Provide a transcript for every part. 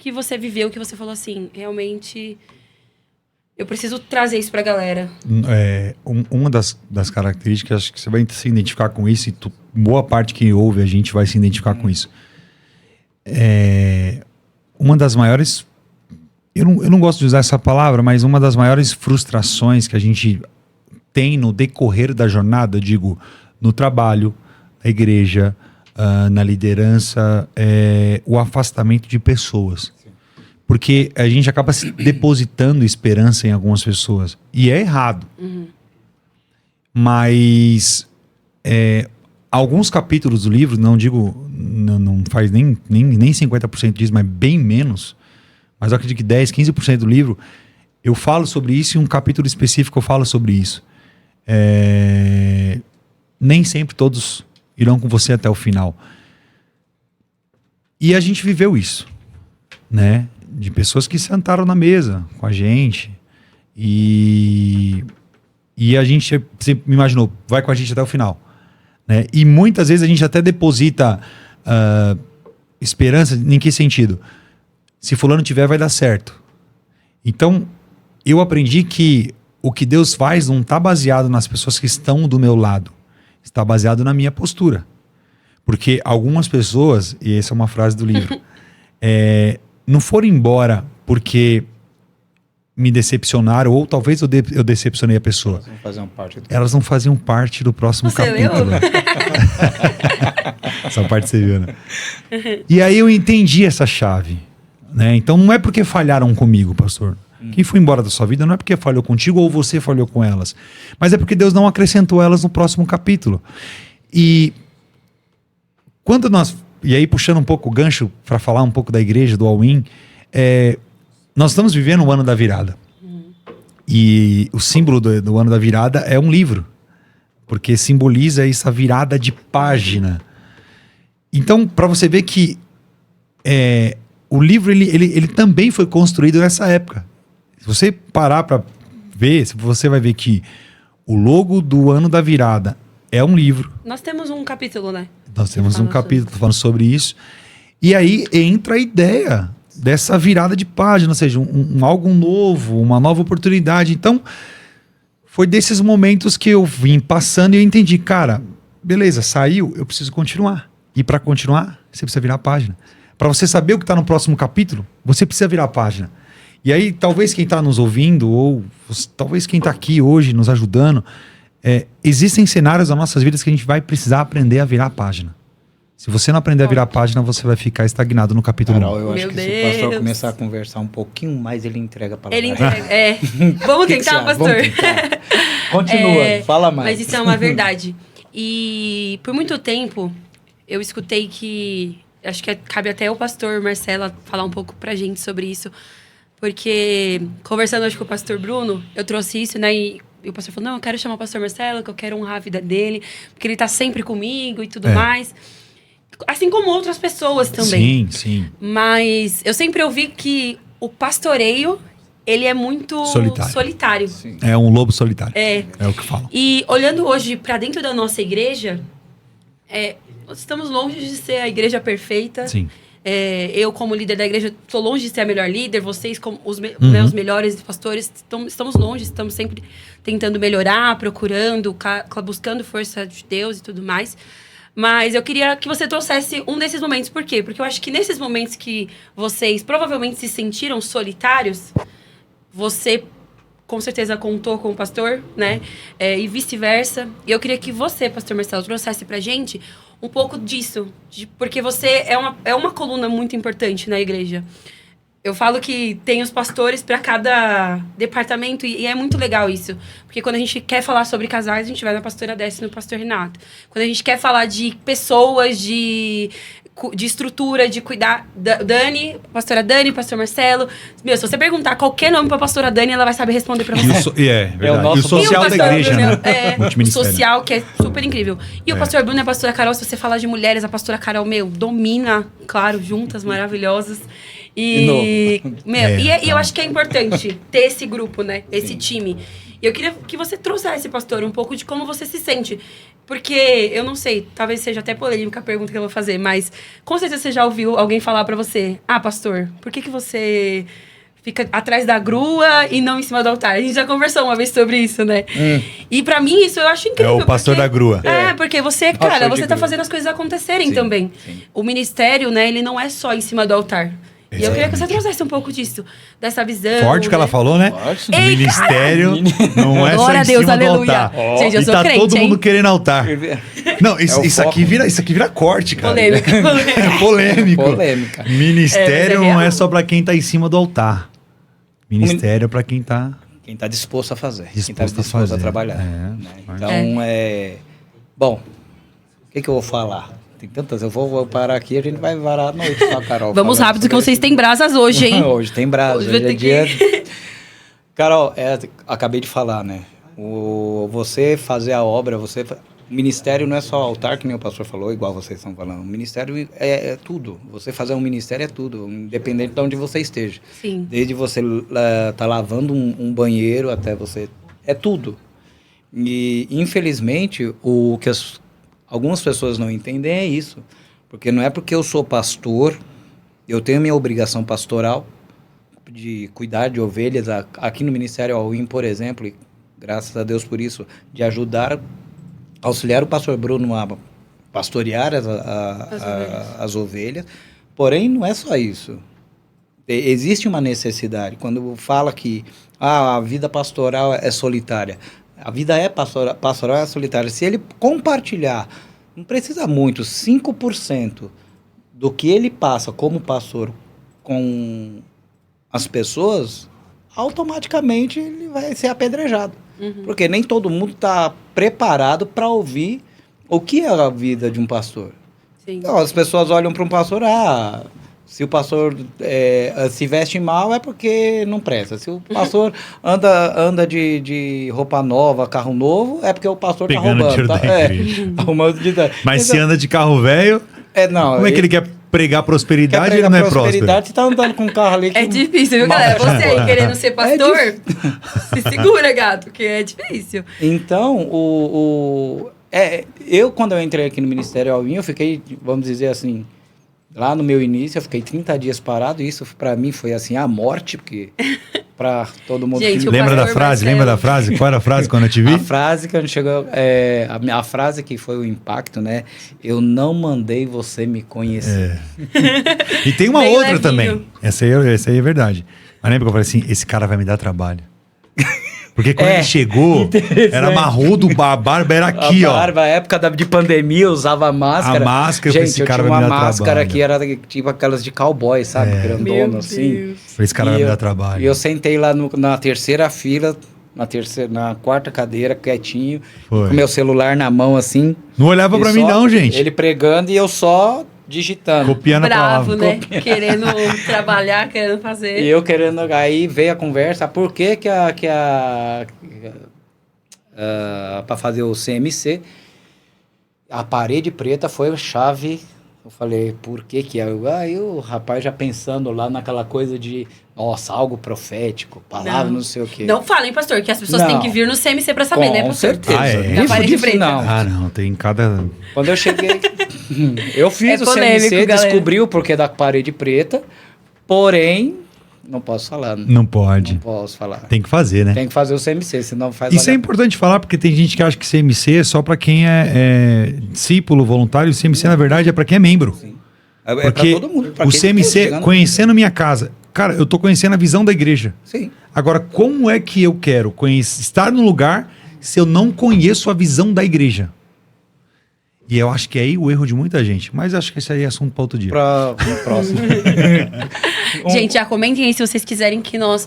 que você viveu, que você falou assim, realmente... Eu preciso trazer isso pra galera. Uma das características, acho que você vai se identificar com isso, e boa parte que ouve a gente vai se identificar com isso. Uma das maiores... Eu não gosto de usar essa palavra, mas uma das maiores frustrações que a gente tem no decorrer da jornada, digo, no trabalho, na igreja, na liderança, é o afastamento de pessoas. Porque a gente acaba depositando esperança em algumas pessoas. E é errado. Mas alguns capítulos do livro, não digo, não faz nem 50% disso, mas bem menos. Mas eu acredito que 10, 15% do livro, eu falo sobre isso, e um capítulo específico eu falo sobre isso. Nem sempre todos irão com você até o final. E a gente viveu isso, né? De pessoas que sentaram na mesa com a gente e a gente sempre me imaginou, vai com a gente até o final, né? E muitas vezes a gente até deposita esperança. Em que sentido? Se fulano tiver, vai dar certo. Então eu aprendi que o que Deus faz não está baseado nas pessoas que estão do meu lado, está baseado na minha postura. Porque algumas pessoas, e essa é uma frase do livro, não foram embora porque me decepcionaram, ou talvez eu decepcionei a pessoa. Elas não faziam parte do próximo capítulo. Essa parte você viu, né? E aí eu entendi essa chave, né? Então não é porque falharam comigo, pastor. Quem foi embora da sua vida não é porque falhou contigo ou você falhou com elas, mas é porque Deus não acrescentou elas no próximo capítulo. E quando nós... E aí, puxando um pouco o gancho para falar um pouco da igreja, do All-In, nós estamos vivendo o ano da virada. E o símbolo do ano da virada é um livro, porque simboliza essa virada de página. Então, para você ver que o livro ele também foi construído nessa época. Se você parar para ver, você vai ver que o logo do ano da virada é um livro. Nós temos um capítulo, né? Nós temos um capítulo falando sobre isso. E aí entra a ideia dessa virada de página, ou seja, algo novo, uma nova oportunidade. Então, foi desses momentos que eu vim passando e eu entendi, cara, beleza, saiu, eu preciso continuar. E para continuar, você precisa virar a página. Para você saber o que está no próximo capítulo, você precisa virar a página. E aí, talvez quem está nos ouvindo, ou talvez quem está aqui hoje nos ajudando, existem cenários das nossas vidas que a gente vai precisar aprender a virar a página. Se você não aprender a virar a página, você vai ficar estagnado no capítulo 1. Carol, eu acho que se o pastor começar a conversar um pouquinho mais, ele entrega a palavra. Ele entrega, Vamos tentar, pastor? Vamos tentar. Continua, fala mais. Mas isso é uma verdade. E por muito tempo, eu escutei que... Acho que cabe até o pastor Marcelo falar um pouco pra gente sobre isso. Porque, conversando hoje com o pastor Bruno, eu trouxe isso, né? E o pastor falou, não, eu quero chamar o pastor Marcelo, que eu quero honrar a vida dele, porque ele tá sempre comigo e tudo mais. Assim como outras pessoas também. Sim, sim. Mas eu sempre ouvi que o pastoreio, ele é muito solitário. É um lobo solitário. É o que falam. E olhando hoje para dentro da nossa igreja, nós estamos longe de ser a igreja perfeita. Sim. Eu, como líder da igreja, estou longe de ser a melhor líder. Vocês, como os melhores pastores, estamos longe. Estamos sempre tentando melhorar, procurando, buscando força de Deus e tudo mais. Mas eu queria que você trouxesse um desses momentos. Por quê? Porque eu acho que nesses momentos que vocês provavelmente se sentiram solitários, você com certeza contou com o pastor, né? E vice-versa. E eu queria que você, pastor Marcelo, trouxesse pra gente um pouco disso. Porque você é uma coluna muito importante na igreja. Eu falo que tem os pastores para cada departamento e é muito legal isso. Porque quando a gente quer falar sobre casais, a gente vai na pastora Décia e no pastor Renato. Quando a gente quer falar de pessoas, de estrutura, de cuidar... Dani, pastora Dani, pastor Marcelo. Meu, se você perguntar qualquer nome pra pastora Dani, ela vai saber responder pra você. Verdade. E o social da igreja, né? O social, que é super incrível. E o pastor Bruno e a pastora Carol, se você falar de mulheres, a pastora Carol, domina, claro, juntas, maravilhosas. E eu acho que é importante ter esse grupo, né? Esse time. E eu queria que você trouxesse, pastor, um pouco de como você se sente. Porque, eu não sei, talvez seja até polêmica a pergunta que eu vou fazer, mas com certeza você já ouviu alguém falar pra você: ah, pastor, por que você fica atrás da grua e não em cima do altar? A gente já conversou uma vez sobre isso, né? E pra mim, isso eu acho incrível. É o pastor da grua. Porque você, cara, você tá fazendo as coisas acontecerem Sim, também. sim. O ministério, né, ele não é só em cima do altar. E eu queria que você trouxesse um pouco disso, dessa visão. Forte que ela falou, né? Forte. O ministério não é só Glória em a Deus, cima do aleluia. altar. Gente, eu E sou tá crente, todo hein? mundo querendo altar. Não, isso foco. aqui vira corte, cara. Polêmica. É polêmico. Polêmica. Ministério mas é não é real. só pra quem tá em cima do altar. Ministério é pra quem tá... Quem está disposto a fazer. Quem está Disposto a disposto a fazer. trabalhar. É, né? mas- Então, Bom, o que eu vou falar? Tem tantas, eu vou parar aqui, a gente vai varar a noite com a Carol. Vamos falando rápido, que sobre vocês isso. têm brasas hoje, hein? Hoje tem brasa, Hoje hoje vai é ter dia... que- Carol, acabei de falar, né? Você fazer a obra, o ministério não é só altar, que nem o pastor falou, igual vocês estão falando. O ministério é tudo. Você fazer um ministério é tudo, independente de onde você esteja. Sim. Desde você tá lavando um banheiro até você... É tudo. E, infelizmente, o que algumas pessoas não entendem é isso. Porque não é porque eu sou pastor, eu tenho minha obrigação pastoral de cuidar de ovelhas. Aqui no Ministério All-In, por exemplo, e graças a Deus por isso, de auxiliar o pastor Bruno a pastorear as ovelhas. Porém, não é só isso. Existe uma necessidade. Quando fala que a vida pastoral é solitária, a vida pastoral é solitária. Se ele compartilhar, não precisa muito, 5% do que ele passa como pastor com as pessoas, automaticamente ele vai ser apedrejado. Porque nem todo mundo está preparado para ouvir o que é a vida de um pastor. Sim. Então, as pessoas olham para um pastor, se o pastor se veste mal é porque não presta. Se o pastor anda de roupa nova, carro novo, é porque o pastor está Pegando roubando. tiro da igreja. Arrumando de... Mas se anda de carro velho, não, como é que ele quer pregar prosperidade e ele não é próspero? prosperidade, você tá andando com um carro ali que... É difícil, viu, galera? Você aí querendo ser pastor, se segura, gato, que é difícil. Então, quando eu entrei aqui no Ministério All-In, eu fiquei, vamos dizer assim, lá no meu início, eu fiquei 30 dias parado, e isso pra mim foi assim, a morte, porque pra todo mundo... Gente, que... o Lembra da pastor frase? Marcelo. Lembra da frase? Qual era a frase quando eu te vi? A frase que chegou, a frase que foi o impacto, né? Eu não mandei você me conhecer. E tem uma Bem outra levinho. também. Essa aí é verdade. Mas lembra que eu falei assim, esse cara vai me dar trabalho. Porque quando ele chegou, era marrudo, a barba era aqui, a ó. barba, a época de pandemia, eu usava máscara. A máscara, gente, esse eu cara tinha vai me uma dar máscara trabalho. que era tipo aquelas de cowboy, sabe? Meu Grandona, assim. Deus. Falei, esse cara vai me dar trabalho. E eu sentei lá na terceira fila, na quarta cadeira, quietinho, Foi. com meu celular na mão, assim. Não olhava pra E mim só não, gente. Ele pregando e eu só digitando. Copiando a Bravo, palavra. né? Querendo trabalhar, querendo fazer. E eu querendo, aí veio a conversa, por que para fazer o CMC, a parede preta foi a chave. Eu falei, por que que é? Aí o rapaz já pensando lá naquela coisa de, nossa, algo profético, palavra, não sei o quê. Não falem, pastor, que as pessoas Não. têm que vir no CMC pra saber, né, Com pastor? certeza. Ah, é? Vivo Na parede disso, preta. não. Ah, não, tem cada... Quando eu cheguei, eu fiz É o polêmico, CMC, galera. descobri o porquê da parede preta, porém, não posso falar. Não pode. Não posso falar. Tem que fazer, né? Tem que fazer o CMC, senão faz... Isso é importante falar, porque tem gente que acha que CMC é só pra quem é discípulo, voluntário. O CMC, na verdade, é pra quem é membro. Sim. É pra Porque todo mundo. pra o quem tá CMC, chegando. conhecendo minha casa, cara, eu tô conhecendo a visão da igreja. Sim. Agora, como é que eu quero estar no lugar se eu não conheço a visão da igreja? E eu acho que é aí o erro de muita gente. Mas acho que esse aí é assunto para outro dia. Para o próximo. Gente, já comentem aí se vocês quiserem que nós...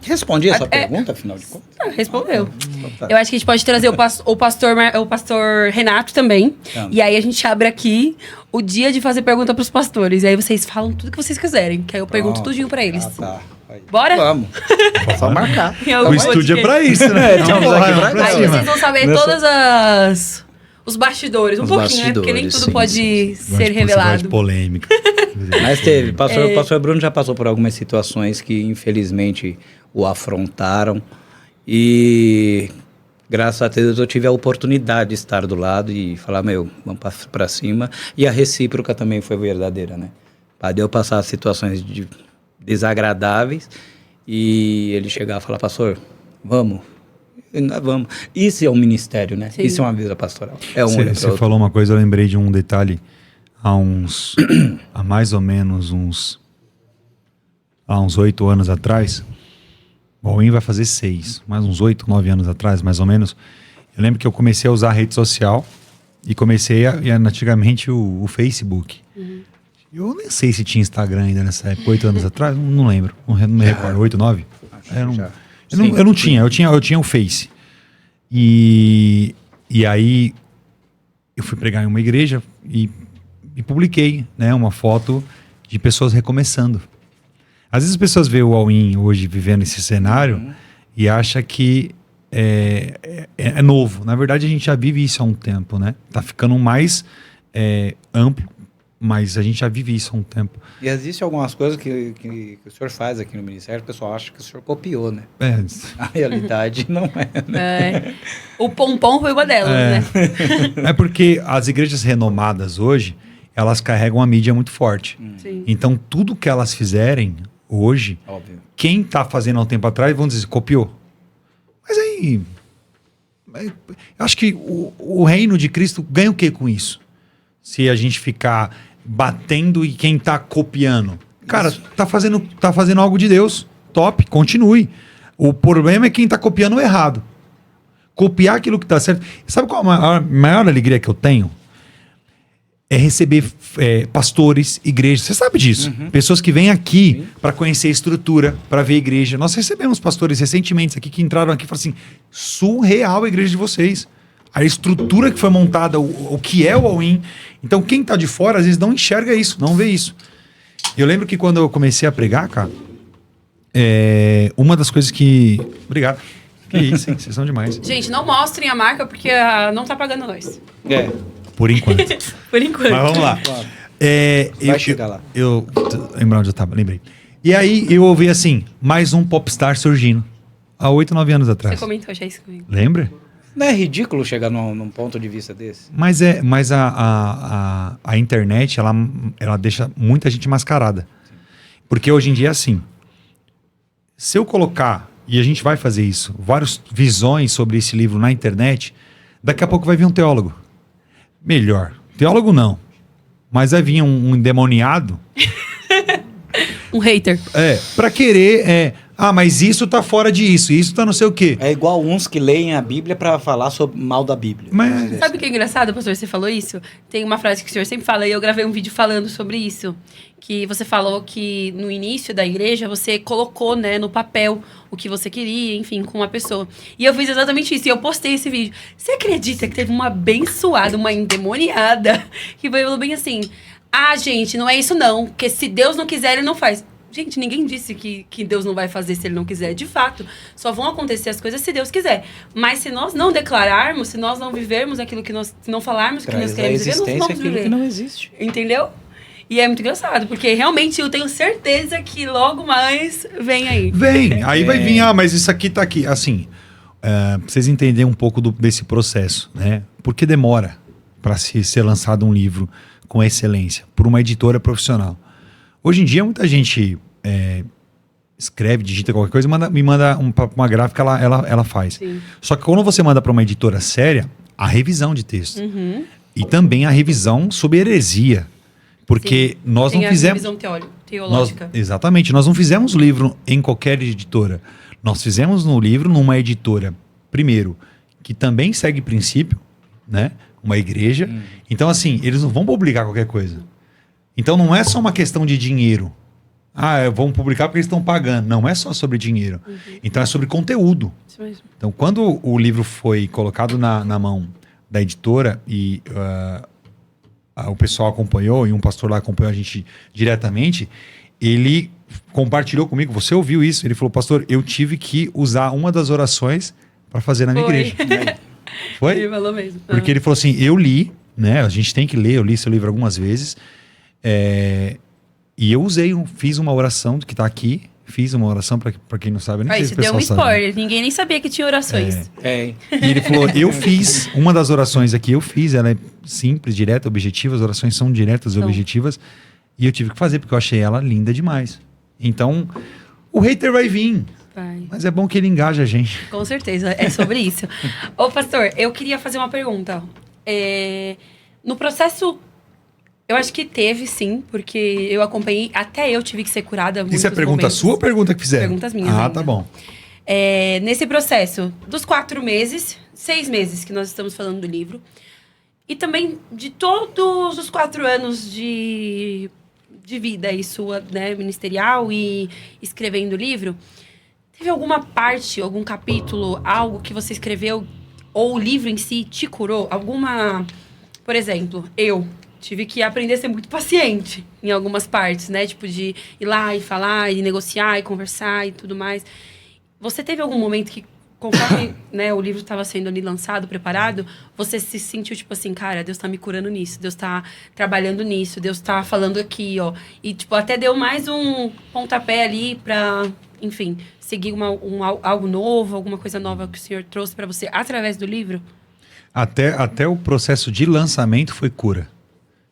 Respondi a sua pergunta, afinal de contas? Respondeu. Então tá. Eu acho que a gente pode trazer o pastor Renato também. Tá. E aí a gente abre aqui o dia de fazer pergunta pros pastores. E aí vocês falam tudo que vocês quiserem. Que aí eu pergunto tudinho pra eles. Tá. Aí. Bora? Vamos. Só marcar. Em algum O estúdio é pra isso, né? Estamos Vamos lá, aqui pra vamos Aí cima. vocês vão saber Nessa- todas os bastidores. Um Os pouquinho, né? Porque nem bastidores, tudo sim, pode sim, Gosto ser de revelado. polêmica. Mas teve. O pastor Bruno já passou por algumas situações que, infelizmente, o afrontaram. E graças a Deus eu tive a oportunidade de estar do lado e falar, vamos para cima. E a recíproca também foi verdadeira, né? Para eu passar situações desagradáveis e ele chegar e falar, pastor, vamos. Vamos. Isso é um ministério, né? Sim. Isso é uma vida pastoral. É um Você falou uma coisa, eu lembrei de um detalhe há mais ou menos uns 8 anos atrás. O Alwin vai fazer 6, mais uns 8, 9 anos atrás, mais ou menos. Eu lembro que eu comecei a usar a rede social e comecei antigamente o Facebook. Eu nem sei se tinha Instagram ainda nessa época, 8 anos atrás, não lembro, não me recordo, 8, 9? Eu não tinha, eu tinha o Face. E aí eu fui pregar em uma igreja e publiquei, né, uma foto de pessoas recomeçando. Às vezes as pessoas veem o Alwin hoje vivendo esse cenário e acham que é novo. Na verdade, a gente já vive isso há um tempo, né? Tá ficando mais amplo, mas a gente já vive isso há um tempo. E existem algumas coisas que o senhor faz aqui no ministério, o pessoal acha que o senhor copiou, né? A realidade não é, né? O pompom foi uma delas, né? É porque as igrejas renomadas hoje, elas carregam a mídia muito forte. Sim. Então, tudo que elas fizerem hoje, Óbvio. quem tá fazendo há um tempo atrás, vão dizer, copiou. Mas aí, eu acho que o reino de Cristo ganha o que com isso? Se a gente ficar batendo e quem tá copiando. Cara, tá fazendo algo de Deus. Top, continue. O problema é quem tá copiando o errado. Copiar aquilo que tá certo. Sabe qual a maior alegria que eu tenho? É receber pastores, igrejas. Você sabe disso. Pessoas que vêm aqui para conhecer a estrutura, para ver a igreja. Nós recebemos pastores recentemente aqui que entraram aqui e falaram assim, surreal a igreja de vocês. A estrutura que foi montada, o que é o Alwin. Então, quem tá de fora, às vezes, não enxerga isso, não vê isso. Eu lembro que quando eu comecei a pregar, cara, uma das coisas que... Obrigado. Que isso, hein? Vocês são demais. Gente, não mostrem a marca porque não tá pagando nós. Por enquanto. Por enquanto. Mas vamos lá. Vai chegar lá. Lembrar onde eu tava, lembrei. E aí, eu ouvi assim, mais um popstar surgindo. Há 8, 9 anos atrás. Você comentou já isso comigo. Lembra? Não é ridículo chegar num ponto de vista desse? Mas a internet, ela deixa muita gente mascarada. Porque hoje em dia é assim. Se eu colocar, e a gente vai fazer isso, várias visões sobre esse livro na internet, daqui a pouco vai vir um teólogo. Melhor. Teólogo não. Mas vai vir um endemoniado. Um hater. Pra querer... mas isso tá fora disso, isso tá não sei o quê. É igual uns que leem a Bíblia para falar mal da Bíblia. Mas... Sabe o que é engraçado, pastor? Você falou isso? Tem uma frase que o senhor sempre fala, e eu gravei um vídeo falando sobre isso. Que você falou que no início da igreja, você colocou, né, no papel o que você queria, enfim, com uma pessoa. E eu fiz exatamente isso, e eu postei esse vídeo. Você acredita que teve uma abençoada, uma endemoniada, que falou bem assim, gente, não é isso não, porque se Deus não quiser, ele não faz. Gente, ninguém disse que Deus não vai fazer se ele não quiser. De fato, só vão acontecer as coisas se Deus quiser. Mas se nós não declararmos, se nós não vivermos aquilo que nós... Se não falarmos o que nós queremos viver, nós não vamos viver. Que não existe. Entendeu? E é muito engraçado, porque realmente eu tenho certeza que logo mais vem aí. Vem, aí vai vir, mas isso aqui tá aqui. Assim, pra vocês entenderem um pouco desse processo, né? Por que demora para ser lançado um livro com excelência? Por uma editora profissional. Hoje em dia, muita gente escreve, digita qualquer coisa e me manda uma gráfica, ela faz. Sim. Só que quando você manda para uma editora séria, a revisão de texto. E também a revisão sobre heresia. Porque nós não fizemos... Tem a revisão teológica. Exatamente. Nós não fizemos o livro em qualquer editora. Nós fizemos no livro numa editora, primeiro, que também segue princípio, né? Uma igreja. Então, assim, eles não vão publicar qualquer coisa. Então não é só uma questão de dinheiro. Vão publicar porque eles estão pagando. Não é só sobre dinheiro. Então é sobre conteúdo. Isso mesmo. Então quando o livro foi colocado na mão da editora e o pessoal acompanhou, e um pastor lá acompanhou a gente diretamente, ele compartilhou comigo, você ouviu isso, ele falou, pastor, eu tive que usar uma das orações para fazer na minha igreja. Foi? Ele falou mesmo. Porque ele falou assim, eu li, né? A gente tem que ler, eu li seu livro algumas vezes, e eu fiz uma oração que está aqui, fiz uma oração, pra quem não sabe, eu nem sei se Isso o deu um pessoal sabe. spoiler. Ninguém nem sabia que tinha orações. É. E ele falou, eu fiz, uma das orações aqui, eu fiz, ela é simples, direta, objetiva, as orações são diretas e São. objetivas, e eu tive que fazer, porque eu achei ela linda demais. Então, o hater vai vir, Vai. mas é bom que ele engaja a gente. Com certeza, é sobre isso. Ô, pastor, eu queria fazer uma pergunta. No processo, eu acho que teve, sim, porque eu acompanhei, até eu tive que ser curada. Isso é pergunta sua ou pergunta que fizeram? Perguntas minhas Ah, ainda. tá bom. Nesse processo dos 4 meses, 6 meses que nós estamos falando do livro, e também de todos os 4 anos de vida aí sua, né, ministerial e escrevendo o livro, teve alguma parte, algum capítulo, algo que você escreveu, ou o livro em si te curou? Alguma... Por exemplo, eu tive que aprender a ser muito paciente em algumas partes, né? Tipo, de ir lá e falar, e negociar, e conversar e tudo mais. Você teve algum momento que, conforme né, o livro estava sendo ali lançado, preparado, você se sentiu tipo assim, cara, Deus tá me curando nisso, Deus tá trabalhando nisso, Deus tá falando aqui, ó. E, tipo, até deu mais um pontapé ali pra, enfim, seguir algo novo, alguma coisa nova que o Senhor trouxe pra você através do livro? Até o processo de lançamento foi cura.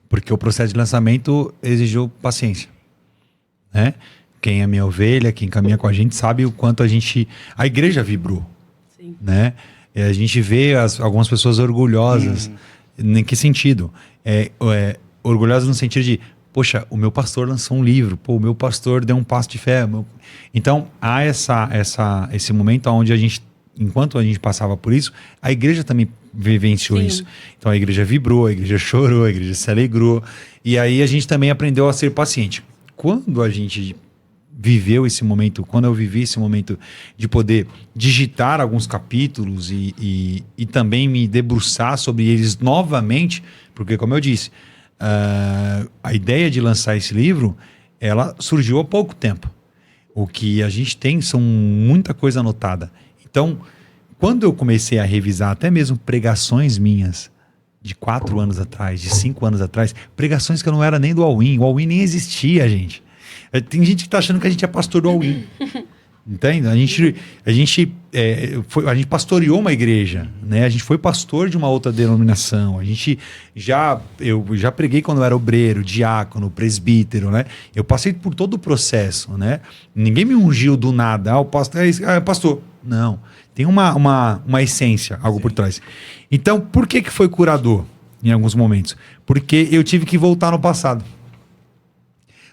Porque o processo de lançamento exigiu paciência. Né? Quem é minha ovelha, quem caminha com a gente, sabe o quanto a igreja vibrou. Sim. Né? A gente vê algumas pessoas orgulhosas. Em que sentido? Orgulhosas no sentido de, poxa, o meu pastor lançou um livro, pô, o meu pastor deu um passo de fé. Então, há esse momento onde enquanto a gente passava por isso, a igreja também vivenciou isso. Então, a igreja vibrou, a igreja chorou, a igreja se alegrou. E aí, a gente também aprendeu a ser paciente. Quando a gente viveu esse momento, quando eu vivi esse momento de poder digitar alguns capítulos e também me debruçar sobre eles novamente, porque, como eu disse, a ideia de lançar esse livro, ela surgiu há pouco tempo. O que a gente tem são muita coisa anotada. Então, quando eu comecei a revisar até mesmo pregações minhas de 4 anos atrás, de 5 anos atrás, pregações que eu não era nem do All-In, o All-In nem existia, gente. Tem gente que tá achando que a gente é pastor do All-In. Entende? A gente pastoreou uma igreja, né? A gente foi pastor de uma outra denominação. Eu já preguei quando eu era obreiro, diácono, presbítero, né? Eu passei por todo o processo, né? Ninguém me ungiu do nada. O pastor é pastor. Não. Tem uma essência, algo por trás. Então, por que foi curador em alguns momentos? Porque eu tive que voltar no passado.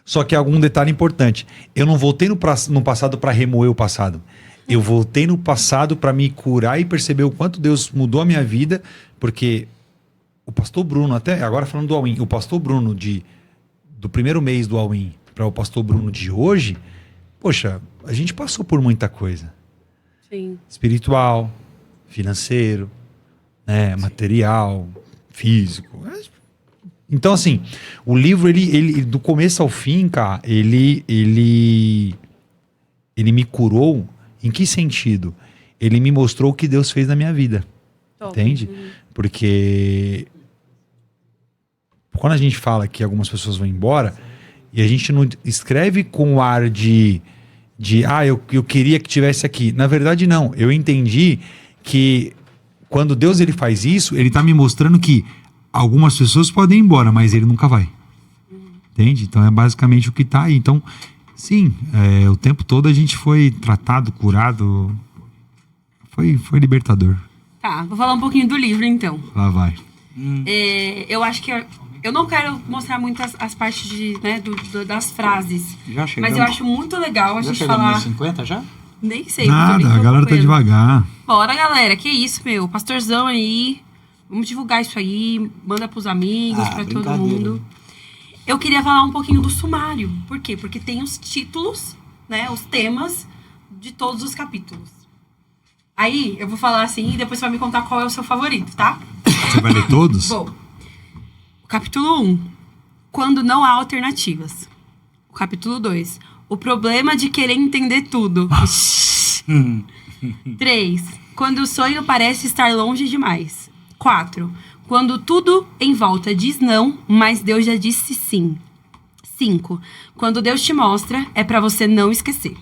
Só que algum detalhe importante. Eu não voltei no passado para remoer o passado. Eu voltei no passado para me curar e perceber o quanto Deus mudou a minha vida, porque o pastor Bruno, até agora falando do All-In, o pastor Bruno do primeiro mês do All-In para o pastor Bruno de hoje, poxa, a gente passou por muita coisa. Sim. Espiritual, financeiro, né, material, físico. Então, assim, o livro, ele do começo ao fim, cara, ele me curou. Em que sentido? Ele me mostrou o que Deus fez na minha vida. Top. Entende? Porque quando a gente fala que algumas pessoas vão embora, e a gente não escreve com o ar de eu queria que tivesse aqui. Na verdade, não. Eu entendi que quando Deus ele faz isso, ele está me mostrando que algumas pessoas podem ir embora, mas ele nunca vai. Entende? Então é basicamente o que está aí. Então, sim, o tempo todo a gente foi tratado, curado. Foi libertador. Tá, vou falar um pouquinho do livro, então. Lá vai. Eu acho que... Eu não quero mostrar muito as partes das frases. Já chegamos. Mas eu acho muito legal a gente falar... Já chegamos nos 50 já? Nem sei. Nada, a galera tá devagar. Bora, galera. Que isso, meu. Pastorzão aí... Vamos divulgar isso aí, manda pros amigos, pra todo mundo. Eu queria falar um pouquinho do sumário. Por quê? Porque tem os títulos, né, os temas de todos os capítulos. Aí, eu vou falar assim e depois você vai me contar qual é o seu favorito, tá? Você vai ler todos? Bom, o capítulo 1, quando não há alternativas. O capítulo 2, o problema de querer entender tudo. 3, quando o sonho parece estar longe demais. 4. Quando tudo em volta diz não, mas Deus já disse sim. 5. Quando Deus te mostra, é para você não esquecer.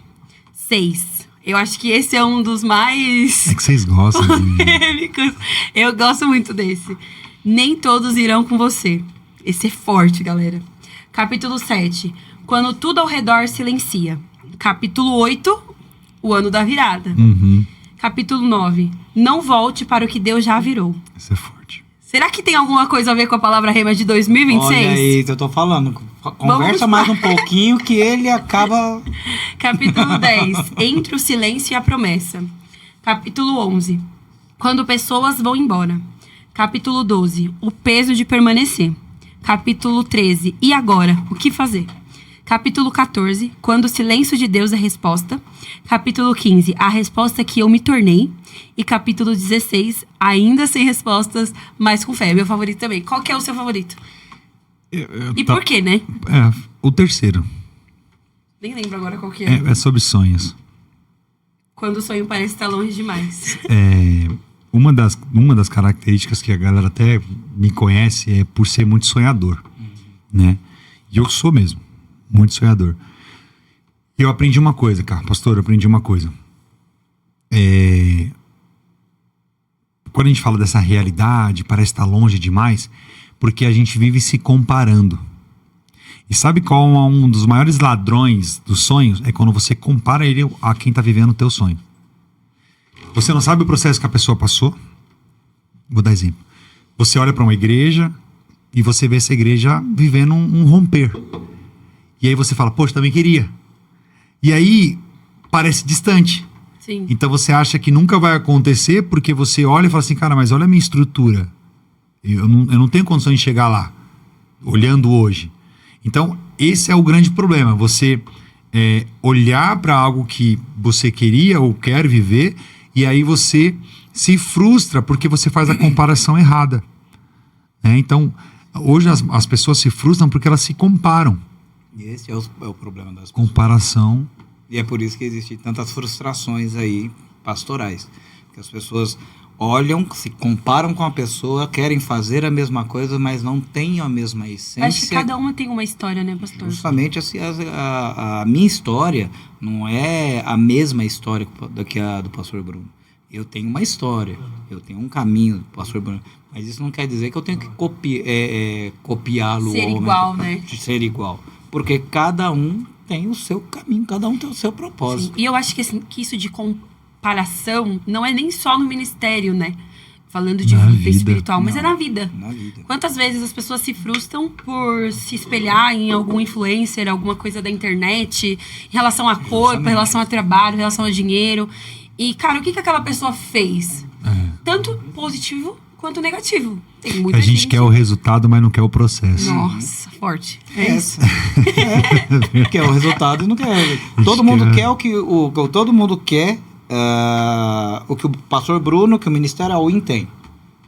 6. Eu acho que esse é um dos mais É que vocês gostam de mim. polêmicos. Eu gosto muito desse. Nem todos irão com você. Esse é forte, galera. Capítulo 7. Quando tudo ao redor silencia. Capítulo 8. O ano da virada. Uhum. Capítulo 9. Não volte para o que Deus já virou. Isso é forte. Será que tem alguma coisa a ver com a palavra rema de 2026? Olha aí, eu tô falando. Conversa mais um pouquinho que ele acaba... Capítulo 10. Entre o silêncio e a promessa. Capítulo 11. Quando pessoas vão embora. Capítulo 12. O peso de permanecer. Capítulo 13. E agora? O que fazer? Capítulo 14. Quando o silêncio de Deus é resposta. Capítulo 15. A resposta que eu me tornei. E capítulo 16. Ainda sem respostas, mas com fé. Meu favorito também. Qual que é o seu favorito? E por quê, né? O terceiro. Nem lembro agora qual que é. É sobre sonhos. Quando o sonho parece estar longe demais. Uma das características que a galera até me conhece é por ser muito sonhador, né? E eu sou mesmo, muito sonhador. E eu aprendi uma coisa, cara, pastor, eu aprendi uma coisa. Quando a gente fala dessa realidade, parece estar longe demais, porque a gente vive se comparando. E sabe qual é um dos maiores ladrões dos sonhos? É quando você compara ele a quem está vivendo o teu sonho. Você não sabe o processo que a pessoa passou? Vou dar exemplo. Você olha para uma igreja e você vê essa igreja vivendo um romper. E aí você fala, poxa, também queria. E aí parece distante. Sim. Então você acha que nunca vai acontecer porque você olha e fala assim, cara, mas olha a minha estrutura. Eu não tenho condições de chegar lá, olhando hoje. Então esse é o grande problema. Você olhar para algo que você queria ou quer viver... E aí você se frustra porque você faz a comparação errada. Então, hoje as pessoas se frustram porque elas se comparam. E esse é o problema das pessoas. Comparação. E é por isso que existem tantas frustrações aí pastorais. Que as pessoas olham, se comparam com a pessoa, querem fazer a mesma coisa, mas não têm a mesma essência. Acho que cada uma tem uma história, né, pastor? Justamente assim, a minha história não é a mesma história que a do pastor Bruno. Eu tenho uma história, eu tenho um caminho do pastor Bruno, mas isso não quer dizer que eu tenho que copiá-lo. Ser igual, né? De ser igual. Porque cada um tem o seu caminho, cada um tem o seu propósito. Sim. E eu acho que, assim, que isso de comparação não é nem só no ministério, né? Falando de vida espiritual, mas é na vida. Na vida. Quantas vezes as pessoas se frustram por se espelhar em algum influencer, alguma coisa da internet, em relação a corpo, em relação a trabalho, em relação a dinheiro. E, cara, o que aquela pessoa fez? Tanto positivo quanto negativo. Tem muita A gente quer o resultado, mas não quer o processo. Nossa, forte. É isso. Quer o resultado e não quer. Todo mundo quer o que todo mundo quer. O que o pastor Bruno, que o Ministério All-In tem.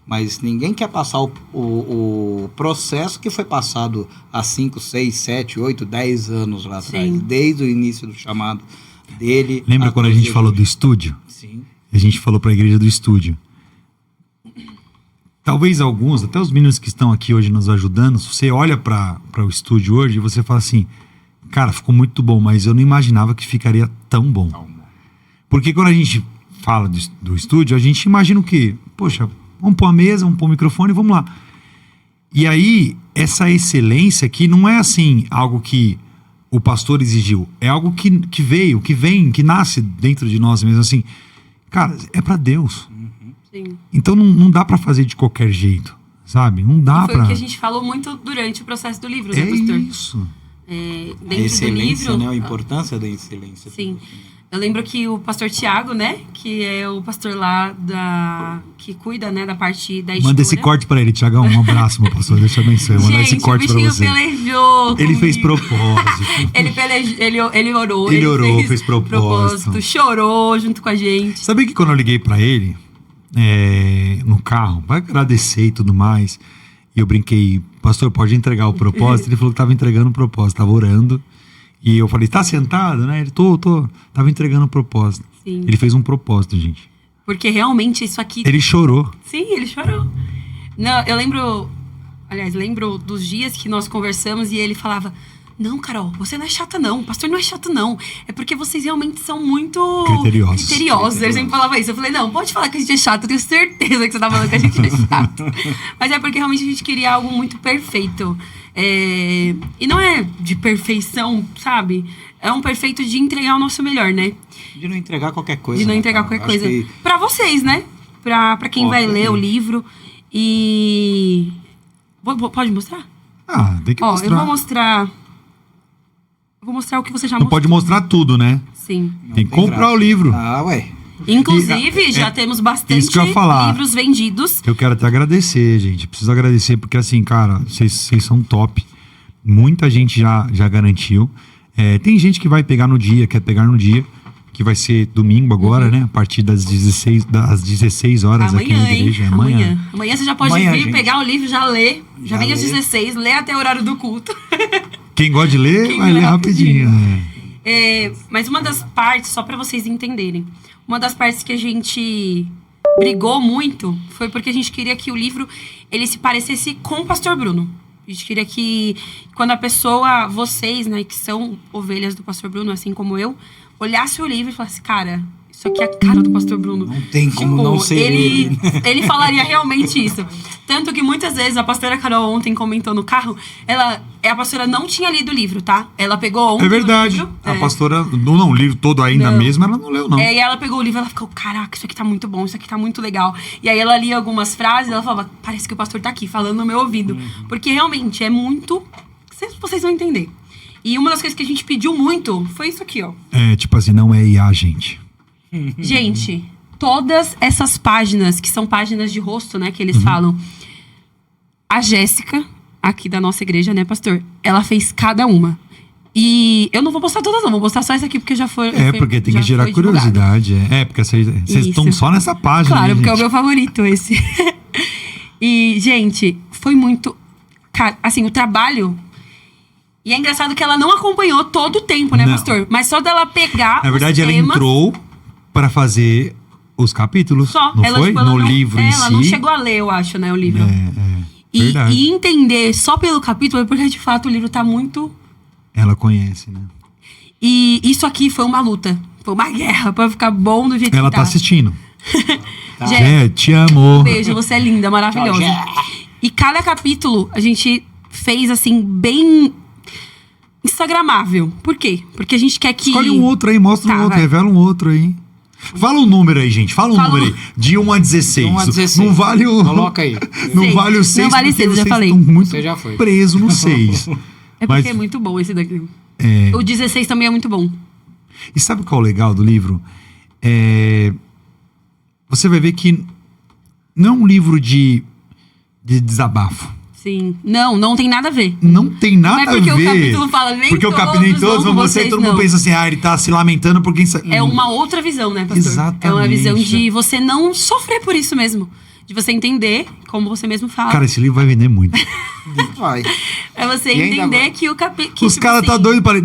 Mas ninguém quer passar o processo que foi passado há 5, 6, 7, 8, 10 anos lá atrás. Sim. Desde o início do chamado dele. Lembra quando a gente falou do estúdio? Sim. A gente falou para a igreja do estúdio. Talvez alguns, até os meninos que estão aqui hoje nos ajudando, você olha para o estúdio hoje e você fala assim, cara, ficou muito bom, mas eu não imaginava que ficaria tão bom. Porque quando a gente fala do estúdio, a gente imagina o quê? Poxa, vamos pôr a mesa, vamos pôr o microfone, vamos lá. E aí, essa excelência que não é assim, algo que o pastor exigiu. É algo que veio, que vem, que nasce dentro de nós mesmo. Assim, cara, é pra Deus. Sim. Então não dá pra fazer de qualquer jeito, sabe? Não dá Foi pra... o que a gente falou muito durante o processo do livro, né, É pastor? isso. Dentro A excelência, do livro, né? A importância da excelência. Sim. Eu lembro que o pastor Tiago, né? Que é o pastor lá que cuida, né, da parte da editora. Manda esse corte pra ele, Tiagão. Um abraço, meu pastor. Deixa eu abençoe. Manda esse corte pra você. Pelejou Ele fez comigo. propósito. Ele orou. Ele orou, fez propósito. Chorou junto com a gente. Sabe que quando eu liguei pra ele, no carro, pra agradecer e tudo mais, e eu brinquei, pastor, pode entregar o propósito? Ele falou que tava entregando o propósito, tava orando. E eu falei, tá sentado, né? Ele, tô. Tava entregando o propósito. Sim. Ele fez um propósito, gente. Porque realmente isso aqui... Ele chorou. Sim, ele chorou. Não, eu lembro dos dias que nós conversamos e ele falava, não, Carol, você não é chata não, o pastor não é chato não. É porque vocês realmente são muito criteriosos. Ele sempre falava isso. Eu falei, não, pode falar que a gente é chato, eu tenho certeza que você tá falando que a gente é chato. Mas é porque realmente a gente queria algo muito perfeito. E não é de perfeição, sabe? É um perfeito de entregar o nosso melhor, né? De não entregar qualquer coisa. De não entregar qualquer coisa. Que... Pra vocês, né? Pra quem vai ler o livro. E... Pode mostrar? Tem que mostrar. Eu vou mostrar... Eu vou mostrar o que você já mostrou. Não pode mostrar tudo, né? Sim. Tem que comprar o livro. Ué. Inclusive, já temos bastante isso que eu ia falar. livros vendidos. Eu quero até agradecer, gente. Preciso agradecer porque, assim, cara, vocês são top. Muita gente já garantiu. Tem gente que vai pegar no dia, quer pegar no dia, que vai ser domingo agora, né? A partir das 16 horas aqui na igreja. Amanhã você já pode vir, gente. pegar o livro, já ler. Já vem às 16, lê até o horário do culto. Quem gosta de ler, vai ler rapidinho. Mas uma das partes, só pra vocês entenderem, uma das partes que a gente brigou muito foi porque a gente queria que o livro ele se parecesse com o Pastor Bruno. A gente queria que quando a pessoa, vocês, né, que são ovelhas do Pastor Bruno, assim como eu, olhasse o livro e falasse, cara, isso aqui é a cara do Pastor Bruno. Não tem como não ser ele falaria realmente isso. Tanto que muitas vezes a pastora Carol ontem comentou no carro, a pastora não tinha lido o livro, tá? Ela pegou ontem. É verdade. O livro, a pastora, o livro todo ainda mesmo, ela não leu, não. E ela pegou o livro e ela ficou, caraca, isso aqui tá muito bom, isso aqui tá muito legal. E aí ela lia algumas frases e ela falava, parece que o pastor tá aqui, falando no meu ouvido. Porque realmente é muito... Vocês vão entender. E uma das coisas que a gente pediu muito foi isso aqui, ó. Tipo assim, não é IA, gente. Gente, todas essas páginas, que são páginas de rosto, né, que eles falam. A Jéssica, aqui da nossa igreja, né, pastor? Ela fez cada uma. E eu não vou postar todas, não. Vou postar só essa aqui, porque já foi... Porque tem que gerar curiosidade. Porque vocês estão só nessa página. Claro, né, porque gente? é o meu favorito, esse. E, gente, foi muito... Assim, o trabalho... E é engraçado que ela não acompanhou todo o tempo, né, pastor? Mas só dela pegar Na verdade, ela entrou para fazer os capítulos. Só. Não ela, foi? tipo, No livro em si. Ela não chegou a ler, eu acho, né, o livro. Verdade. E entender só pelo capítulo é porque, de fato, o livro tá muito... Ela conhece, né? E isso aqui foi uma luta. Foi uma guerra pra ficar bom do jeito Ela que tá. tá assistindo. Jé, te amo. beijo, você é linda, maravilhosa. Tchau, E cada capítulo a gente fez, assim, bem... instagramável. Por quê? Porque a gente quer que... Escolhe um outro aí, mostra um outro, vai. revela um outro aí. Fala um número aí, gente. Fala um número aí. De 1 a 16. 1 a 16. Não vale o... Coloca aí. Não vale o 6. Não vale 6, eu já falei. Estão muito Você já foi. preso no 6. É porque é muito bom esse daqui. O 16 também é muito bom. E sabe qual é o legal do livro? Você vai ver que não é um livro de desabafo. Sim. Não tem nada a ver. Não tem nada a ver. Não é porque o capítulo fala nem porque todos, o capítulo nem todos vão vocês, você, todo mundo não. pensa assim, ele tá se lamentando por quem... É uma outra visão, né, pastor? Exatamente. É uma visão de você não sofrer por isso mesmo. De você entender, como você mesmo fala. Cara, esse livro vai vender muito. Vai. É você E ainda entender vai. que o capítulo... Os caras tá doido para...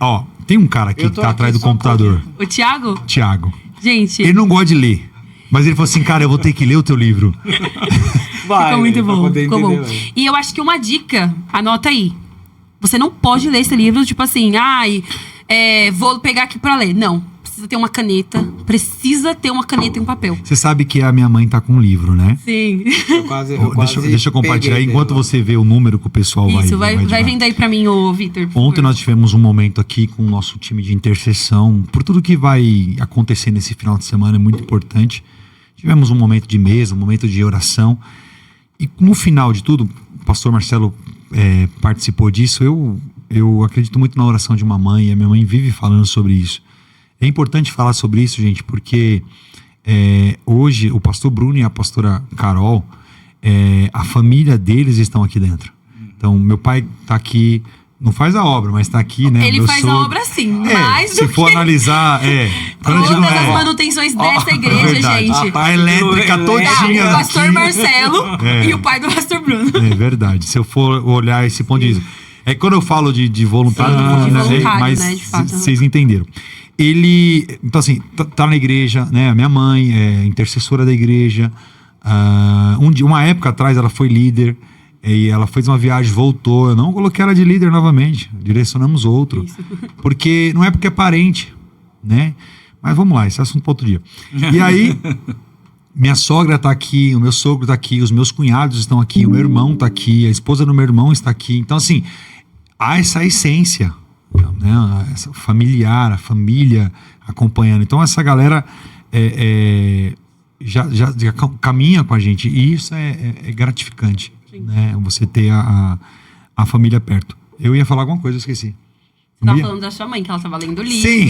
Ó, tem um cara aqui Eu que tô tá aqui atrás do só um computador. O Thiago? Thiago. Gente... Ele não gosta de ler. Mas ele falou assim, cara, eu vou ter que ler o teu livro. Vai. Ficou muito pra bom, poder ficou entender, bom. vai. E eu acho que uma dica, anota aí. Você não pode ler esse livro, tipo assim, vou pegar aqui pra ler. Não, precisa ter uma caneta e um papel. Você sabe que a minha mãe tá com um livro, né? Sim. Eu quase Deixa eu compartilhar peguei enquanto dele. você vê o número que o pessoal Isso, vai vai vendo aí pra mim, ô Vitor. por Ontem favor. nós tivemos um momento aqui com o nosso time de intercessão. Por tudo que vai acontecer nesse final de semana é muito importante. Tivemos um momento de mesa, um momento de oração. E no final de tudo, o pastor Marcelo participou disso. Eu acredito muito na oração de uma mãe, e a minha mãe vive falando sobre isso. É importante falar sobre isso, gente, porque hoje o pastor Bruno e a pastora Carol, a família deles estão aqui dentro. Então, meu pai está aqui, não faz a obra, mas está aqui, né? Ele Meu faz sogro. a obra sim, mais Se do for que analisar, quando todas não as manutenções dessa É igreja, verdade. gente. A elétrica Tá, todinha o pastor aqui. Marcelo e o pai do pastor Bruno. É verdade. Se eu for olhar esse ponto de vista. Quando eu falo de voluntário, Sim, um pouquinho, de voluntário, mas né, de fato. vocês entenderam. Ele, então assim, tá na igreja, né? A minha mãe é intercessora da igreja. Uma época atrás ela foi líder. E ela fez uma viagem, voltou. Eu não coloquei ela de líder novamente. Direcionamos outro. Isso. Porque não é porque é parente, né? Mas vamos lá, esse assunto para outro dia. E aí, minha sogra tá aqui, o meu sogro tá aqui, os meus cunhados estão aqui, o meu irmão tá aqui, a esposa do meu irmão está aqui. Então, assim, há essa essência, né? Essa familiar, a família acompanhando. Então, essa galera já caminha com a gente. E isso é gratificante, né? Você ter a família perto. Eu ia falar alguma coisa, eu esqueci. Você tava falando da sua mãe, que ela tava lendo o livro. Sim.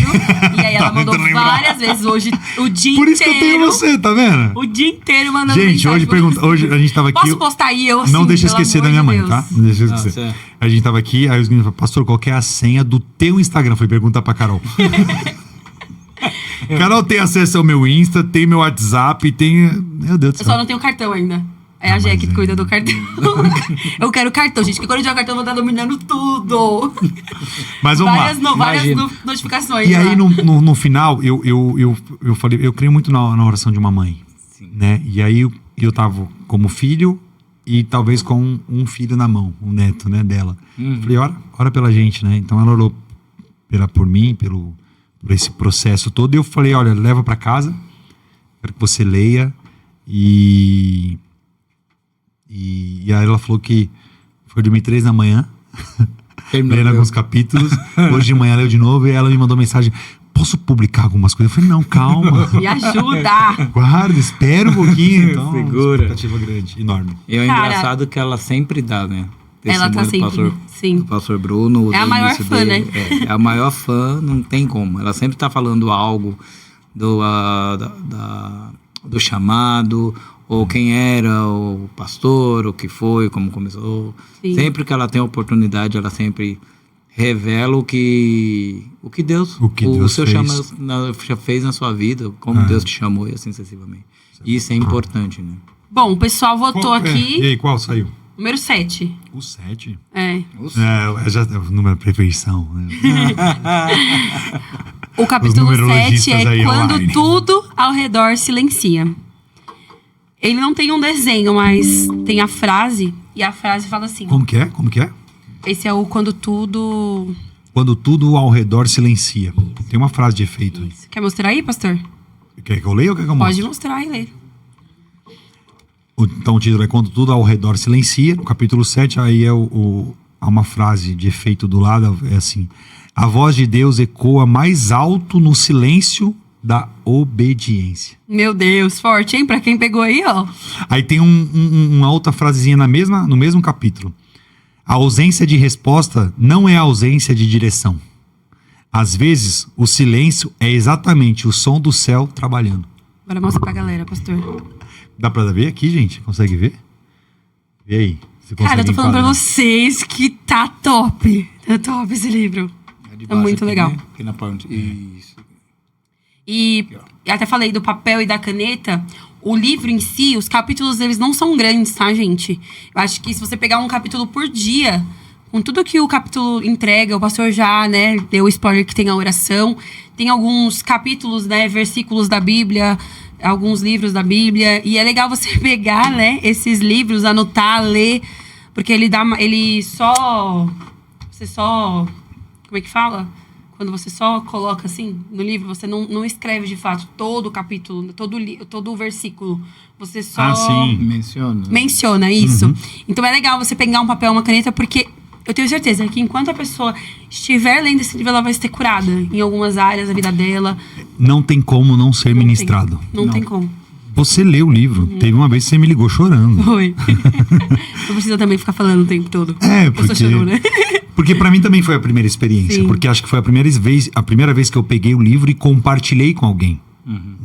E aí ela mandou várias vezes hoje, o dia Por inteiro. isso que eu tenho você, tá vendo? O dia inteiro mandando Gente, hoje a gente tava aqui. Posso postar aí eu assim, Não deixa eu pelo esquecer amor da minha de mãe, Deus. tá? Não deixa eu esquecer. A gente tava aqui, aí os meninos falaram, pastor, qual que é a senha do teu Instagram? Foi perguntar pra Carol. Carol tem acesso ao meu Insta, tem meu WhatsApp, tem... Meu Deus do Eu céu. só não tenho cartão ainda. É a Jé que cuida do cartão. Eu quero cartão, gente, porque quando eu tiver cartão eu vou estar dominando tudo. Mas vamos Várias lá. notificações. E lá. aí, no final, eu falei, eu creio muito na oração de uma mãe. Né? E aí eu tava como filho e talvez com um filho na mão, um neto, né, dela. Falei, ora pela gente, né? Então ela orou por mim, por esse processo todo. E eu falei, olha, leva pra casa, quero que você leia. E aí ela falou que foi dormir 3 da manhã, lendo alguns capítulos. Hoje de manhã leu de novo e ela me mandou mensagem: posso publicar algumas coisas? Eu falei, não, calma. Me ajuda! Guarda, espera um pouquinho. Então, Segura. expectativa grande, enorme. E é Cara, engraçado que ela sempre dá, né? Ela tá Testemunho do sempre, sim. do pastor Bruno. É a do maior início fã, dele. né? É a maior fã, não tem como. Ela sempre tá falando algo do chamado, ou quem era o pastor, o que foi, como começou. Sim. Sempre que ela tem a oportunidade, ela sempre revela o que Deus, Deus seu fez. já fez na sua vida, como Deus te chamou e assim sucessivamente. Isso é importante, né? Bom, o pessoal votou aqui. E aí, qual saiu? Número 7. O 7? É. É o número de perfeição. Né? O capítulo 7 numerologistas é aí quando online. tudo ao redor silencia. Ele não tem um desenho, mas tem a frase. E a frase fala assim. Como que é? Esse é o quando tudo... Quando tudo ao redor silencia. Tem uma frase de efeito aí. Isso. Quer mostrar aí, pastor? Quer que eu leia ou quer que eu mostre? Pode mostrar e ler. Então o título é Quando Tudo ao Redor Silencia. No capítulo 7, aí há uma frase de efeito do lado, é assim: a voz de Deus ecoa mais alto no silêncio da obediência. Meu Deus, forte, hein? Pra quem pegou aí, ó. Aí tem uma outra frasezinha no mesmo capítulo. A ausência de resposta não é a ausência de direção. Às vezes, o silêncio é exatamente o som do céu trabalhando. Agora mostra pra galera, pastor. Dá pra ver aqui, gente? Consegue ver? Vê aí. Você Cara, eu tô consegue falando pra enquadrar? vocês que tá top. Tá top esse livro. É muito legal. Né? Aqui na parte. Isso. E eu até falei do papel e da caneta. O livro em si, os capítulos, eles não são grandes, tá, gente? Eu acho que se você pegar um capítulo por dia, com tudo que o capítulo entrega, o pastor já, né, deu o spoiler que tem a oração. Tem alguns capítulos, né, versículos da Bíblia, alguns livros da Bíblia. E é legal você pegar, né, esses livros, anotar, ler. Porque você só... Como é que fala? Quando você só coloca assim no livro, você não escreve de fato todo o capítulo, todo o versículo. Você só menciona isso. Então é legal você pegar um papel, uma caneta, porque eu tenho certeza que enquanto a pessoa estiver lendo esse livro, ela vai ser curada em algumas áreas da vida dela. Não tem como não ser ministrado. Não tem como. Você lê o livro. Teve uma vez que você me ligou chorando. Foi. Não precisa também ficar falando o tempo todo. Porque... Eu sou chorona. Porque pra mim também foi a primeira experiência. Sim. Porque acho que foi a primeira vez que eu peguei o livro e compartilhei com alguém.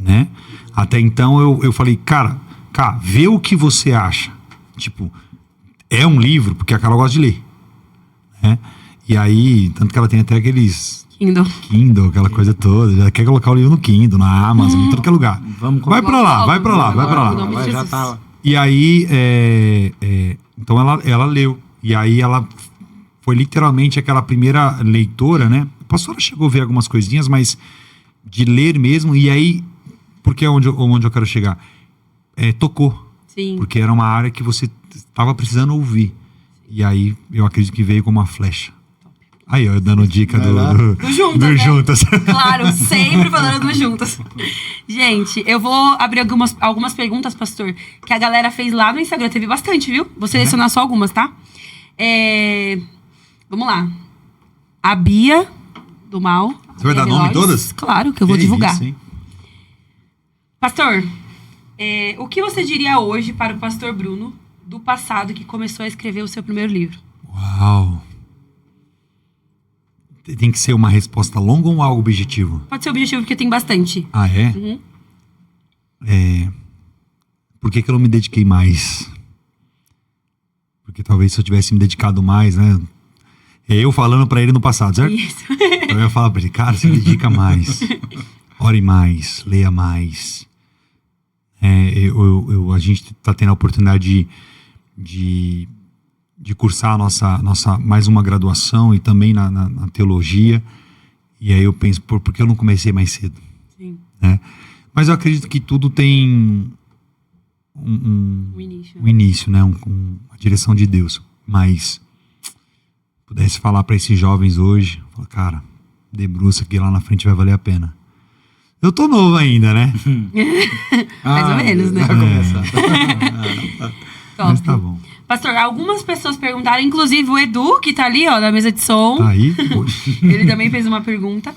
Né? Até então eu falei, cara, vê o que você acha. Tipo, é um livro, porque a Carol gosta de ler. Né? E aí, tanto que ela tem até aqueles... Kindle, aquela coisa toda. Já quer colocar o livro no Kindle, na Amazon, em tudo que é lugar. Vai pra lá. Já tá. E aí, então ela leu. E aí ela foi literalmente aquela primeira leitora, né? A pastora chegou a ver algumas coisinhas, mas de ler mesmo. E aí, porque é onde eu quero chegar? Tocou. Sim. Porque era uma área que você estava precisando ouvir. E aí, eu acredito que veio como uma flecha. Aí, eu dando dica do Juntas, do né? Juntas. Claro, sempre falando do Juntas. Gente, eu vou abrir algumas perguntas, pastor, que a galera fez lá no Instagram. Teve bastante, viu? Vou selecionar só algumas, tá? Vamos lá. A Bia, do Mal. Você vai dar nome todas? Claro, que eu vou divulgar. Isso, hein? Pastor, o que você diria hoje para o pastor Bruno, do passado, que começou a escrever o seu primeiro livro? Uau! Tem que ser uma resposta longa ou algo objetivo? Pode ser objetivo, porque tem bastante. Ah, é? Uhum. Por que eu não me dediquei mais? Porque talvez se eu tivesse me dedicado mais, né? Eu falando pra ele no passado, certo? Isso. Então eu ia falar pra ele, cara, se dedica mais. Ore mais, leia mais. A gente tá tendo a oportunidade de cursar a nossa mais uma graduação e também na teologia. E aí eu penso, por que eu não comecei mais cedo? Sim. Né? Mas eu acredito que tudo tem um início, né? A direção de Deus. Mas pudesse falar para esses jovens hoje, falar, cara, debruça que lá na frente vai valer a pena. Eu tô novo ainda, né? Mais ou menos, né? Vai começar. Top. Mas tá bom. Pastor, algumas pessoas perguntaram, inclusive o Edu, que tá ali, ó, na mesa de som. Tá aí? Ele também fez uma pergunta,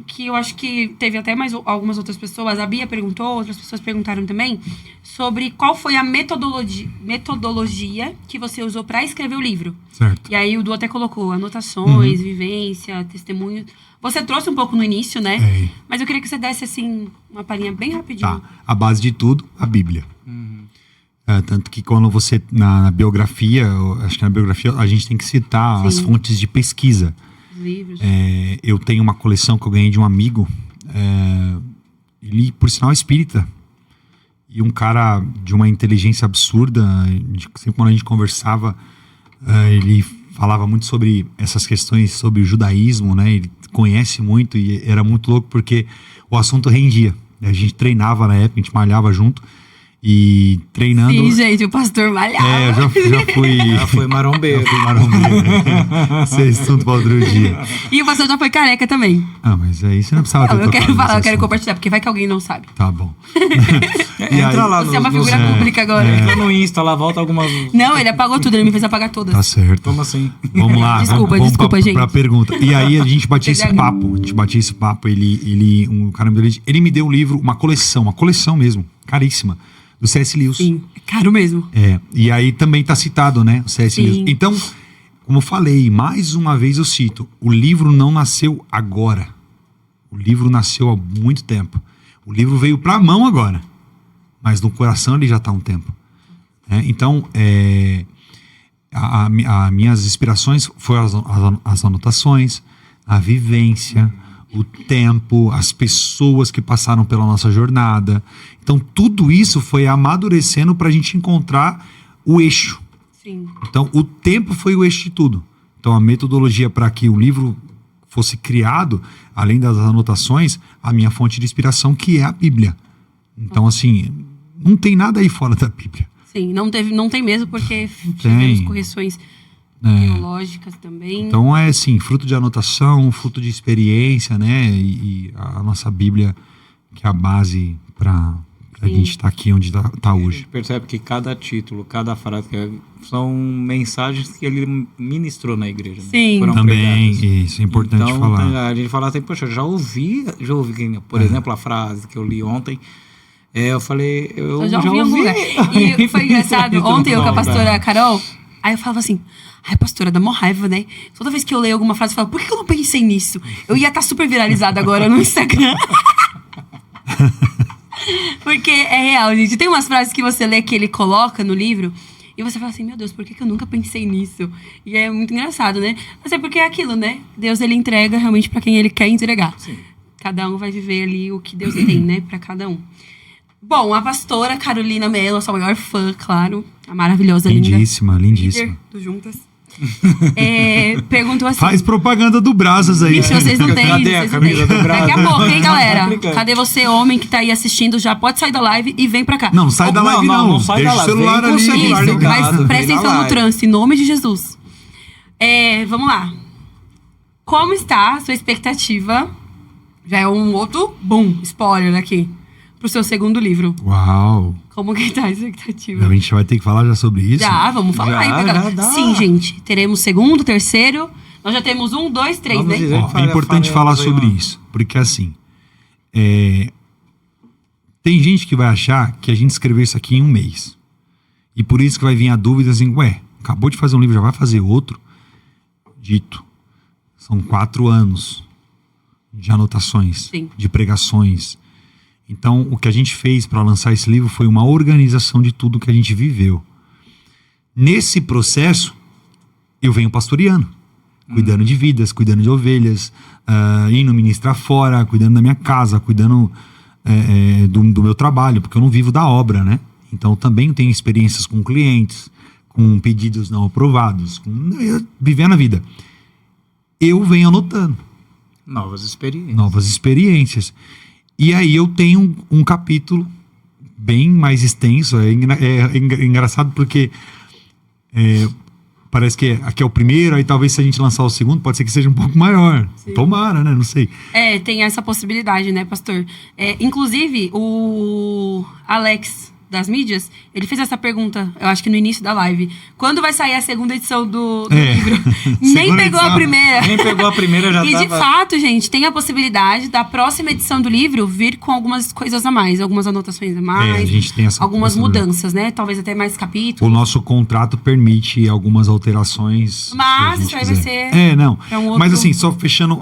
que eu acho que teve até mais algumas outras pessoas. A Bia perguntou, outras pessoas perguntaram também, sobre qual foi a metodologia que você usou para escrever o livro. Certo. E aí o Edu até colocou anotações, vivência, testemunho. Você trouxe um pouco no início, né? Mas eu queria que você desse, assim, uma palhinha bem rapidinho. Tá. A base de tudo, a Bíblia. Tanto que quando você, na biografia, acho que na biografia a gente tem que citar as fontes de pesquisa. Os livros. Eu tenho uma coleção que eu ganhei de um amigo, ele, por sinal, é espírita. E um cara de uma inteligência absurda, sempre quando a gente conversava, ele falava muito sobre essas questões, sobre o judaísmo, né? Ele conhece muito e era muito louco porque o assunto rendia. A gente treinava na época, a gente malhava junto. E treinando... Sim, gente, o pastor malhava. Eu já fui... Já foi marombeiro. Isso é assunto para outro dia. E o pastor já foi careca também. Mas aí você não precisava ter Não, eu quero tocado falar, nesse eu quero assunto. compartilhar, porque vai que alguém não sabe. Tá bom. Entra lá Você é uma figura pública agora. Entra no Insta lá, volta algumas... Não, ele apagou tudo, ele me fez apagar todas. Tá certo. Como assim? Vamos lá. Desculpa, vamos gente. pra pergunta. E aí a gente batia esse TDAH. papo. Um cara ele me deu um livro, uma coleção mesmo, caríssima, do C.S. Lewis. Sim, caro mesmo. E aí também tá citado, né? O C.S. Sim. Lewis. Então, como eu falei, mais uma vez eu cito, o livro não nasceu agora. O livro nasceu há muito tempo. O livro veio pra mão agora. Mas no coração ele já tá há um tempo. Então, minhas inspirações foram as anotações, a vivência, o tempo, as pessoas que passaram pela nossa jornada. Então, tudo isso foi amadurecendo para a gente encontrar o eixo. Sim. Então, o tempo foi o eixo de tudo. Então, a metodologia para que o livro fosse criado, além das anotações, a minha fonte de inspiração, que é a Bíblia. Então, assim, não tem nada aí fora da Bíblia. Sim, não tem mesmo, porque Tem. tivemos correções teológicas também. Então é assim, fruto de anotação, fruto de experiência, né? E a nossa Bíblia, que é a base para a gente estar aqui onde está hoje. A gente percebe que cada título, cada frase, são mensagens que ele ministrou na igreja. Né? Sim. Foram Também, pregadas. isso é importante então, falar. a gente fala assim, poxa, já ouvi, por exemplo, a frase que eu li ontem. Eu falei, eu já ouvi. E foi engraçado, ontem eu com a pastora Carol, aí eu falava assim, ai, pastora, dá mó raiva, né? Toda vez que eu leio alguma frase, eu falo, por que eu não pensei nisso? Eu ia estar super viralizada agora no Instagram. Porque é real, gente. Tem umas frases que você lê que ele coloca no livro e você fala assim, meu Deus, por que eu nunca pensei nisso? E é muito engraçado, né? Mas é porque é aquilo, né? Deus, ele entrega realmente pra quem ele quer entregar. Sim. Cada um vai viver ali o que Deus tem, né? Pra cada um. Bom, a pastora Carolina Mello, sua maior fã, claro. A maravilhosa, Lindíssima, linda. lindíssima. Líder do Juntas. Perguntou assim... Faz propaganda do Brasas aí. Vixe, vocês não têm. Cadê a camisa do Brasas? Daqui a pouco, hein, galera? Complicado. Cadê você, homem, que tá aí assistindo? Já pode sair da live e vem pra cá. Não sai da live não. sai Deixa da o live. celular Vem com o ali. celular Isso, ligado, mas vem presta na atenção no live. trânsito, em nome de Jesus. Vamos lá. Como está a sua expectativa? Já é um outro, spoiler aqui. Pro seu segundo livro. Uau. Como que tá a expectativa? A gente vai ter que falar já sobre isso? Já, vamos falar aí, Já galera. dá. Sim, gente. Teremos segundo, terceiro. Nós já temos 1, 2, 3, Vamos né? dizer. Ó, é importante falar sobre isso. Porque assim, tem gente que vai achar que a gente escreveu isso aqui em um mês. E por isso que vai vir a dúvida assim, acabou de fazer um livro, já vai fazer outro? Dito. São 4 anos de anotações, Sim. de pregações. Então, o que a gente fez para lançar esse livro foi uma organização de tudo que a gente viveu. Nesse processo, eu venho pastoreando, cuidando de vidas, cuidando de ovelhas, indo ministrar fora, cuidando da minha casa, cuidando do meu trabalho, porque eu não vivo da obra, né? Então, também tenho experiências com clientes, com pedidos não aprovados, vivendo a vida. Eu venho anotando Novas experiências. E aí eu tenho um capítulo bem mais extenso. É engraçado porque parece que aqui é o primeiro, aí talvez se a gente lançar o segundo, pode ser que seja um pouco maior. Sim. Tomara, né? Não sei. Tem essa possibilidade, né, pastor? Inclusive, o Alex das mídias, ele fez essa pergunta, eu acho que no início da live. Quando vai sair a segunda edição do livro? Nem pegou a primeira. Nem pegou a primeira, já E de fato, gente, tem a possibilidade da próxima edição do livro vir com algumas coisas a mais, algumas anotações a mais, a gente tem essa algumas mudanças, né? Talvez até mais capítulos. O nosso contrato permite algumas alterações. Mas isso aí vai ser... não. Um outro... Mas assim, só fechando...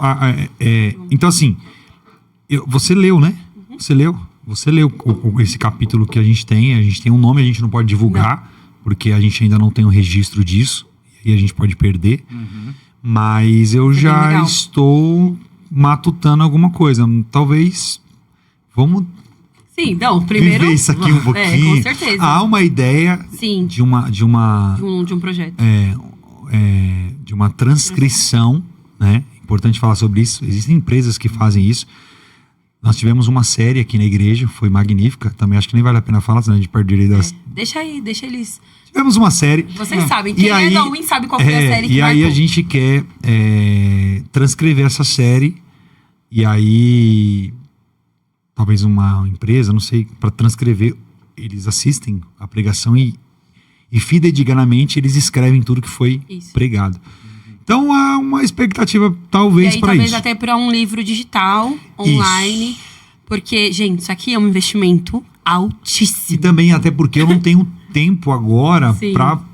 então assim, você leu, né? Você leu? Você leu esse capítulo que a gente tem um nome, a gente não pode divulgar, porque a gente ainda não tem um registro disso, e a gente pode perder. Mas eu já estou matutando alguma coisa. Talvez, vamos primeiro, viver isso aqui um pouquinho. Com certeza. Há uma ideia de um projeto. De uma transcrição, né? Importante falar sobre isso. Existem empresas que fazem isso. Nós tivemos uma série aqui na igreja, foi magnífica. Também acho que nem vale a pena falar, senão a gente perde direito das... Deixa eles... Tivemos uma série. Vocês sabem, quem é da UIN sabe qual foi a série que E aí marcou. a gente quer transcrever essa série. E aí, talvez uma empresa, não sei, para transcrever, eles assistem a pregação e fidedignamente eles escrevem tudo que foi pregado. Então há uma expectativa talvez para isso. Talvez até para um livro digital, online. Isso. Porque, gente, isso aqui é um investimento altíssimo. E também até porque eu não tenho tempo agora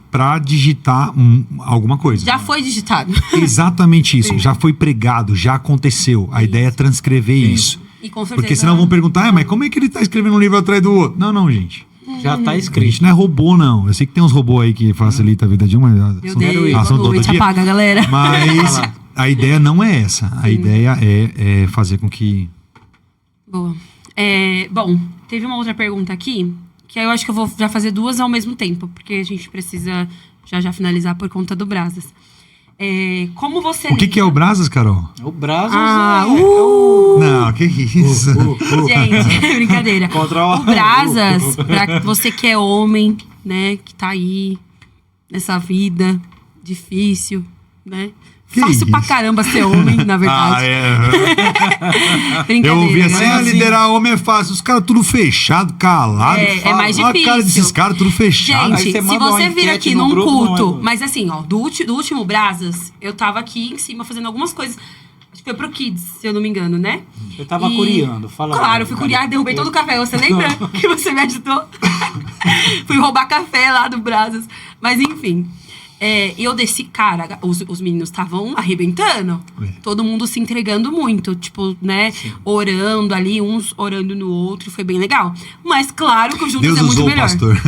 para digitar alguma coisa. Já foi digitado. Exatamente isso. Sim. Já foi pregado, já aconteceu. A ideia é transcrever isso. E com certeza, porque senão vão perguntar, mas como é que ele tá escrevendo um livro atrás do outro? Não, gente. Já tá escrito. A gente não é robô, não. Eu sei que tem uns robôs aí que facilitam a vida de uma. Meu Deus, a gente apaga, galera. Mas a ideia não é essa. A ideia é fazer com que... Boa. Bom, teve uma outra pergunta aqui, que eu acho que eu vou já fazer 2 ao mesmo tempo, porque a gente precisa já finalizar por conta do Brasas. Como você... O que é o Brasas, Carol? O Brasas Não, que isso. Gente, brincadeira. O Brasas, pra você que é homem, né, que tá aí nessa vida difícil, né? Fácil pra caramba ser homem, na verdade. Brincadeira. Eu ouvi assim, liderar homem é fácil. Os caras tudo fechado, calado. É mais difícil. Olha a cara desses caras tudo fechado. Gente, se você vir aqui num culto... Mas assim, ó, do último Brasas, eu tava aqui em cima fazendo algumas coisas. Acho que foi pro Kids, se eu não me engano, né? Eu tava curiando, fala. Claro, eu fui curiar, derrubei todo o café. Você lembra que você me ajudou? Fui roubar café lá do Brasas. Mas enfim... eu desci, cara, os meninos estavam arrebentando. Todo mundo se entregando muito, tipo, né? Sim. Orando ali, uns orando no outro. Foi bem legal. Mas claro que o Juntas é muito melhor. Pastor.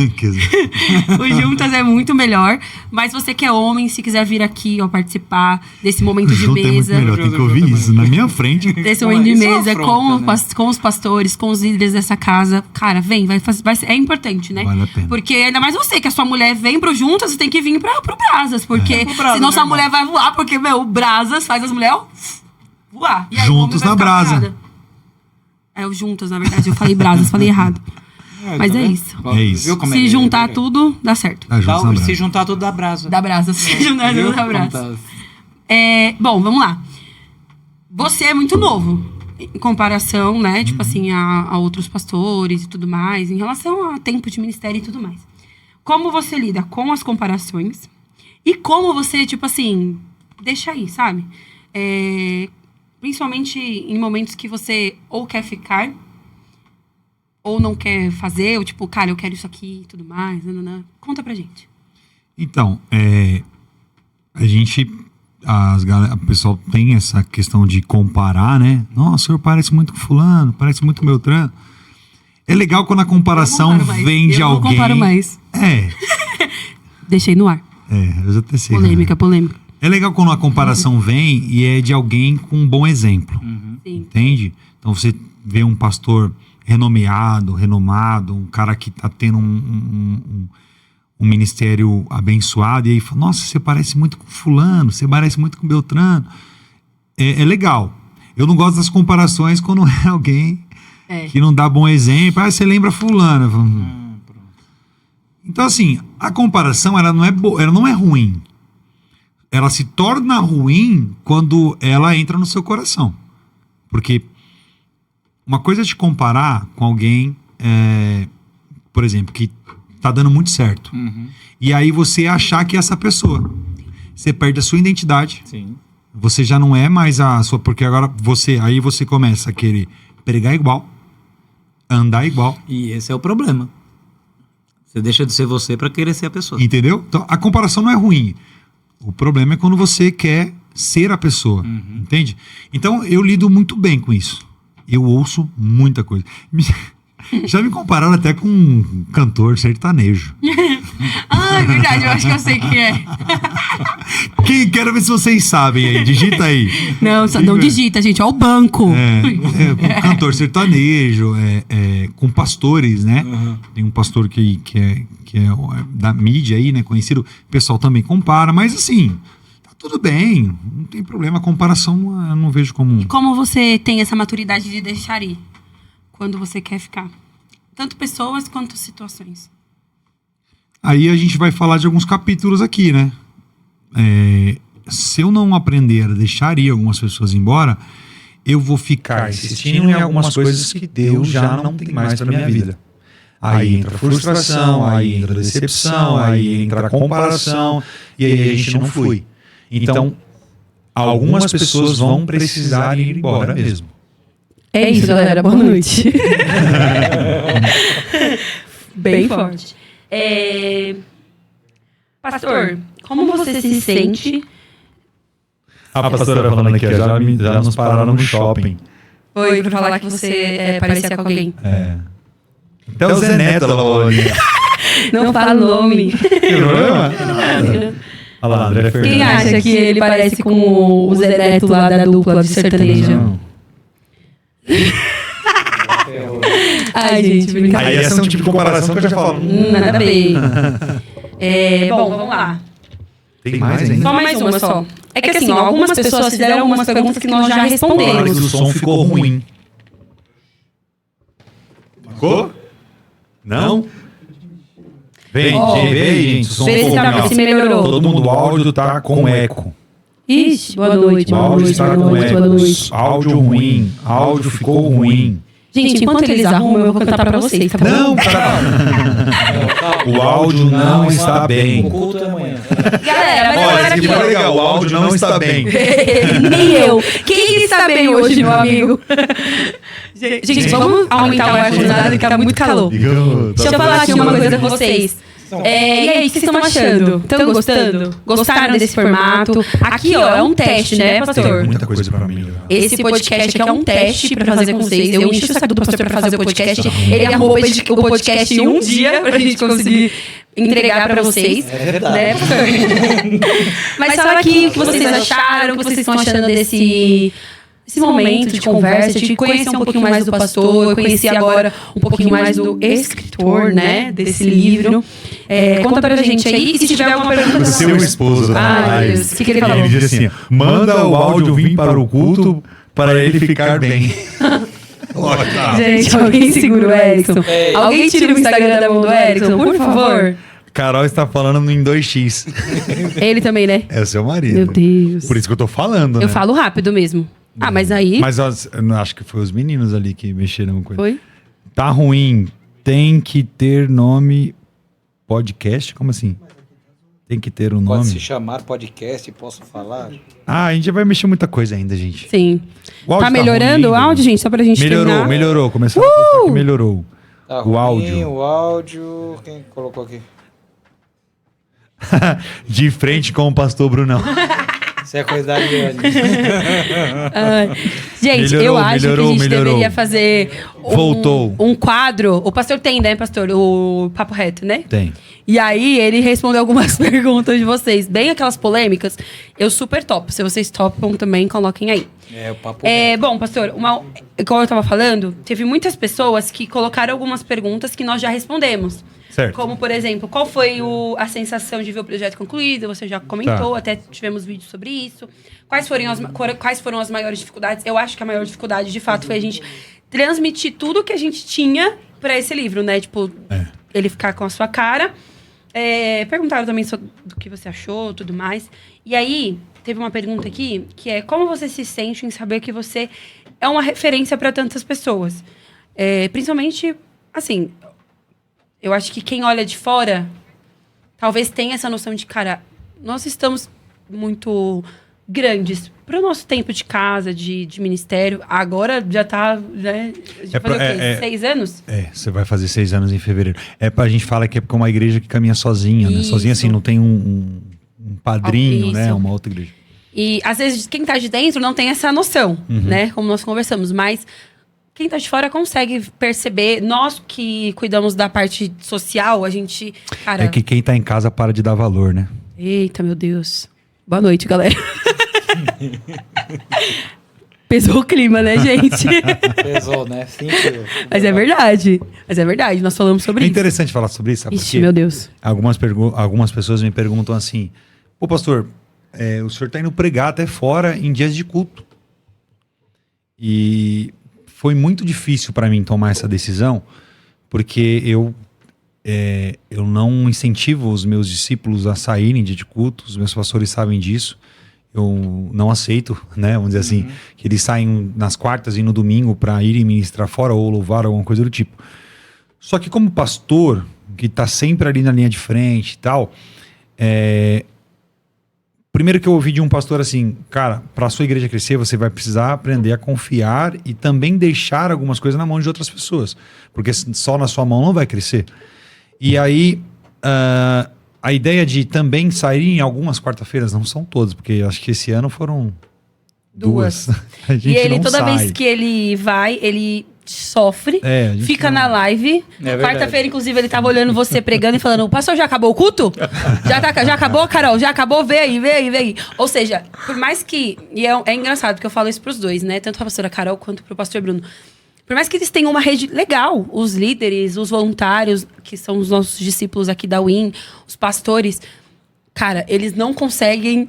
O Juntas é muito melhor. Mas você que é homem, se quiser vir aqui, ó, participar desse momento de mesa. É muito melhor, tem que ouvir isso na minha frente. Desse momento de mesa com os pastores, com os líderes dessa casa. Cara, vem, vai ser, é importante, né? Vale a pena. Porque ainda mais você, que a sua mulher vem pro Juntas, você tem que vir pro Brasas. Brasas, porque senão sua mulher vai voar, porque, o Brasas faz as mulheres voar. E aí, Juntos na brasa. Parada. O juntos, na verdade. Eu falei Brasas, falei errado. Mas é isso. É isso. Se juntar tudo, dá certo. Se juntar tudo dá brasa. Dá brasa. Se juntar tudo, dá brasa. Bom, vamos lá. Você é muito novo em comparação, né? Tipo assim, a outros pastores e tudo mais. Em relação a tempo de ministério e tudo mais. Como você lida com as comparações? E como você, tipo assim, deixa aí, sabe? Principalmente em momentos que você ou quer ficar, ou não quer fazer, ou tipo, cara, eu quero isso aqui e tudo mais. Nanana. Conta pra gente. Então, o pessoal tem essa questão de comparar, né? Nossa, o senhor parece muito com fulano, parece muito com Beltrano. É legal quando a comparação vem de alguém... Eu não comparo mais. Deixei no ar. Eu já até sei. Polêmica. É legal quando a comparação vem e é de alguém com um bom exemplo. Entende? Então você vê um pastor renomado, um cara que tá tendo um ministério abençoado, e aí fala, nossa, você parece muito com fulano, você parece muito com Beltrano. É legal. Eu não gosto das comparações quando é alguém que não dá bom exemplo. Você lembra fulano. Então, assim, a comparação, ela não é ruim. Ela se torna ruim quando ela entra no seu coração. Porque uma coisa é te comparar com alguém, por exemplo, que tá dando muito certo. E aí você achar que é essa pessoa. Você perde a sua identidade. Sim. Você já não é mais a sua... Porque agora aí você começa a querer pregar igual, andar igual. E esse é o problema. Você deixa de ser você para querer ser a pessoa. Entendeu? Então, a comparação não é ruim. O problema é quando você quer ser a pessoa. Entende? Então, eu lido muito bem com isso. Eu ouço muita coisa. Já me compararam até com um cantor sertanejo. É verdade, eu acho que eu sei quem é. Quero ver se vocês sabem aí. Digita aí. Não digita, gente. Ó o banco. Com cantor sertanejo, com pastores, né? Tem um pastor que é da mídia aí, né? Conhecido. O pessoal também compara, mas assim, tá tudo bem. Não tem problema. A comparação eu não vejo como... E como você tem essa maturidade de deixar ir? Quando você quer ficar. Tanto pessoas quanto situações. Aí a gente vai falar de alguns capítulos aqui, né? Se eu não aprender a deixar ir algumas pessoas embora, eu vou ficar insistindo em algumas coisas que Deus já não tem mais para minha vida. Aí entra a frustração, aí entra a decepção, aí entra a comparação, e aí a gente não flui. Então, algumas pessoas vão precisar ir embora mesmo. É isso, galera. Boa noite. Bem forte. Pastor, como você se sente? A pastora falando aqui, já nos pararam no shopping. Foi pra falar que você parecia com alguém. Até o Zé Neto ela falou ali. Não fala o nome. Tem problema? Olha lá, André Fernandes. Quem acha que ele parece com o Zé Neto lá da dupla de sertanejo? Não. Ai, gente, brincadeira. Aí esse é um tipo de comparação que eu já falo. Nada a ver. Bom, vamos lá. Tem mais ainda? Só mais uma só. É que assim, algumas pessoas fizeram algumas perguntas que nós já Falaram que respondemos. o som ficou ruim. Ficou? Não? Vem, gente. O som Vê ficou se melhorou. Todo mundo, o áudio tá com eco. Ixi, boa noite, O boa áudio noite, está boa com noite, boa eco. noite. Áudio ruim. Áudio ficou ruim. Gente, enquanto eles arrumam, eu vou cantar pra vocês, tá bom? Não, cara. O áudio não está bem. O culto é amanhã. Galera, mas Olha, agora isso aqui, aqui foi legal. O áudio não está bem. Nem eu. Quem está bem hoje, meu amigo? Gente, vamos aumentar o ar-condicionado, que tá muito calor. Deixa eu falar aqui uma coisa pra vocês. E aí, o que vocês estão achando? Estão gostando? Gostaram desse formato? Aqui, ó, é um teste, né, pastor? Muita coisa pra mim. Esse podcast aqui é um teste pra fazer com vocês. Eu enchi o saco do pastor pra fazer o podcast. Ele arrumou o podcast em um dia pra gente conseguir entregar pra vocês. É verdade. Né, pastor? Mas fala aqui o que vocês acharam, o que vocês estão achando esse momento de conversa, de conhecer um pouquinho mais do pastor, conhecer agora um pouquinho mais do escritor, né, desse livro. Conta pra gente aí, e se tiver alguma pergunta... O seu esposo, Ai, Deus, o que ele falou? Ele diz assim, manda o áudio vir para o culto para ele ficar bem. Gente, alguém segura o Erickson. Alguém tira o Instagram da mão do Erickson, por favor. Carol está falando em 2x. Ele também, né? É o seu marido. Meu Deus. Por isso que eu tô falando, né? Eu falo rápido mesmo. Ah, mas aí... Mas eu não acho que foi os meninos ali que mexeram com ele. Foi? Tá ruim. Tem que ter nome podcast? Como assim? Tem que ter um Pode nome? se chamar podcast, posso falar? A gente vai mexer muita coisa ainda, gente. Sim. O áudio Tá melhorando ruim, o áudio, gente? Só pra gente terminar. Melhorou. Começou a postar que melhorou. Tá O ruim, áudio. o áudio... Quem colocou aqui? De frente com o pastor Brunão. Isso é coisa da Ariane. Gente, Melhorou, eu acho que a gente melhorou. deveria fazer Voltou. um quadro. O pastor tem, né, pastor? O Papo Reto, né? Tem. E aí, ele respondeu algumas perguntas de vocês. Bem aquelas polêmicas. Eu super topo. Se vocês topam também, coloquem aí. É, o papo... Bom, pastor, igual eu tava falando, teve muitas pessoas que colocaram algumas perguntas que nós já respondemos. Certo. Como, por exemplo, qual foi a sensação de ver o projeto concluído? Você já comentou, até tivemos vídeos sobre isso. Quais foram as maiores dificuldades? Eu acho que a maior dificuldade, de fato, foi a gente transmitir tudo que a gente tinha para esse livro, né? Tipo, ele ficar com a sua cara. Perguntaram também do que você achou, tudo mais. E aí, teve uma pergunta aqui, que é como você se sente em saber que você é uma referência para tantas pessoas? Principalmente, assim... Eu acho que quem olha de fora talvez tenha essa noção de, cara, nós estamos muito grandes para o nosso tempo de casa, de ministério. Agora já tá, né? Já fazer o quê? 6 anos? Você vai fazer 6 anos em fevereiro. A gente fala que é porque é uma igreja que caminha sozinha, né? Sozinha assim, não tem um padrinho, né? Uma outra igreja. E às vezes quem tá de dentro não tem essa noção, né? Como nós conversamos, mas... Quem tá de fora consegue perceber. Nós que cuidamos da parte social, a gente... Cara... É que quem tá em casa para de dar valor, né? Eita, meu Deus. Boa noite, galera. Pesou o clima, né, gente? Pesou, né? Sentiu. Mas é verdade. Nós falamos sobre isso. É interessante falar sobre isso, sabe? Ixi, meu Deus. Algumas pessoas me perguntam assim... Pô, pastor, o senhor tá indo pregar até fora em dias de culto. E... Foi muito difícil para mim tomar essa decisão, porque eu não incentivo os meus discípulos a saírem de culto, os meus pastores sabem disso. Eu não aceito, né, vamos dizer assim, que eles saem nas quartas e no domingo para irem ministrar fora ou louvar, alguma coisa do tipo. Só que como pastor, que está sempre ali na linha de frente e tal, primeiro que eu ouvi de um pastor assim, cara, para a sua igreja crescer, você vai precisar aprender a confiar e também deixar algumas coisas na mão de outras pessoas, porque só na sua mão não vai crescer. E aí, a ideia de também sair em algumas quarta-feiras, não são todas, porque acho que esse ano foram duas. A gente e ele, não toda sai. vez que ele vai, ele sofre, a gente fica não... na live. Quarta-feira, inclusive, ele tava olhando você pregando e falando: o pastor já acabou o culto? Já acabou, Carol? Já acabou? Vê aí. Ou seja, por mais que... E é engraçado, porque eu falo isso pros dois, né? Tanto pra pastora Carol quanto pro pastor Bruno. Por mais que eles tenham uma rede legal, os líderes, os voluntários, que são os nossos discípulos aqui da UIN, os pastores... Cara, eles não conseguem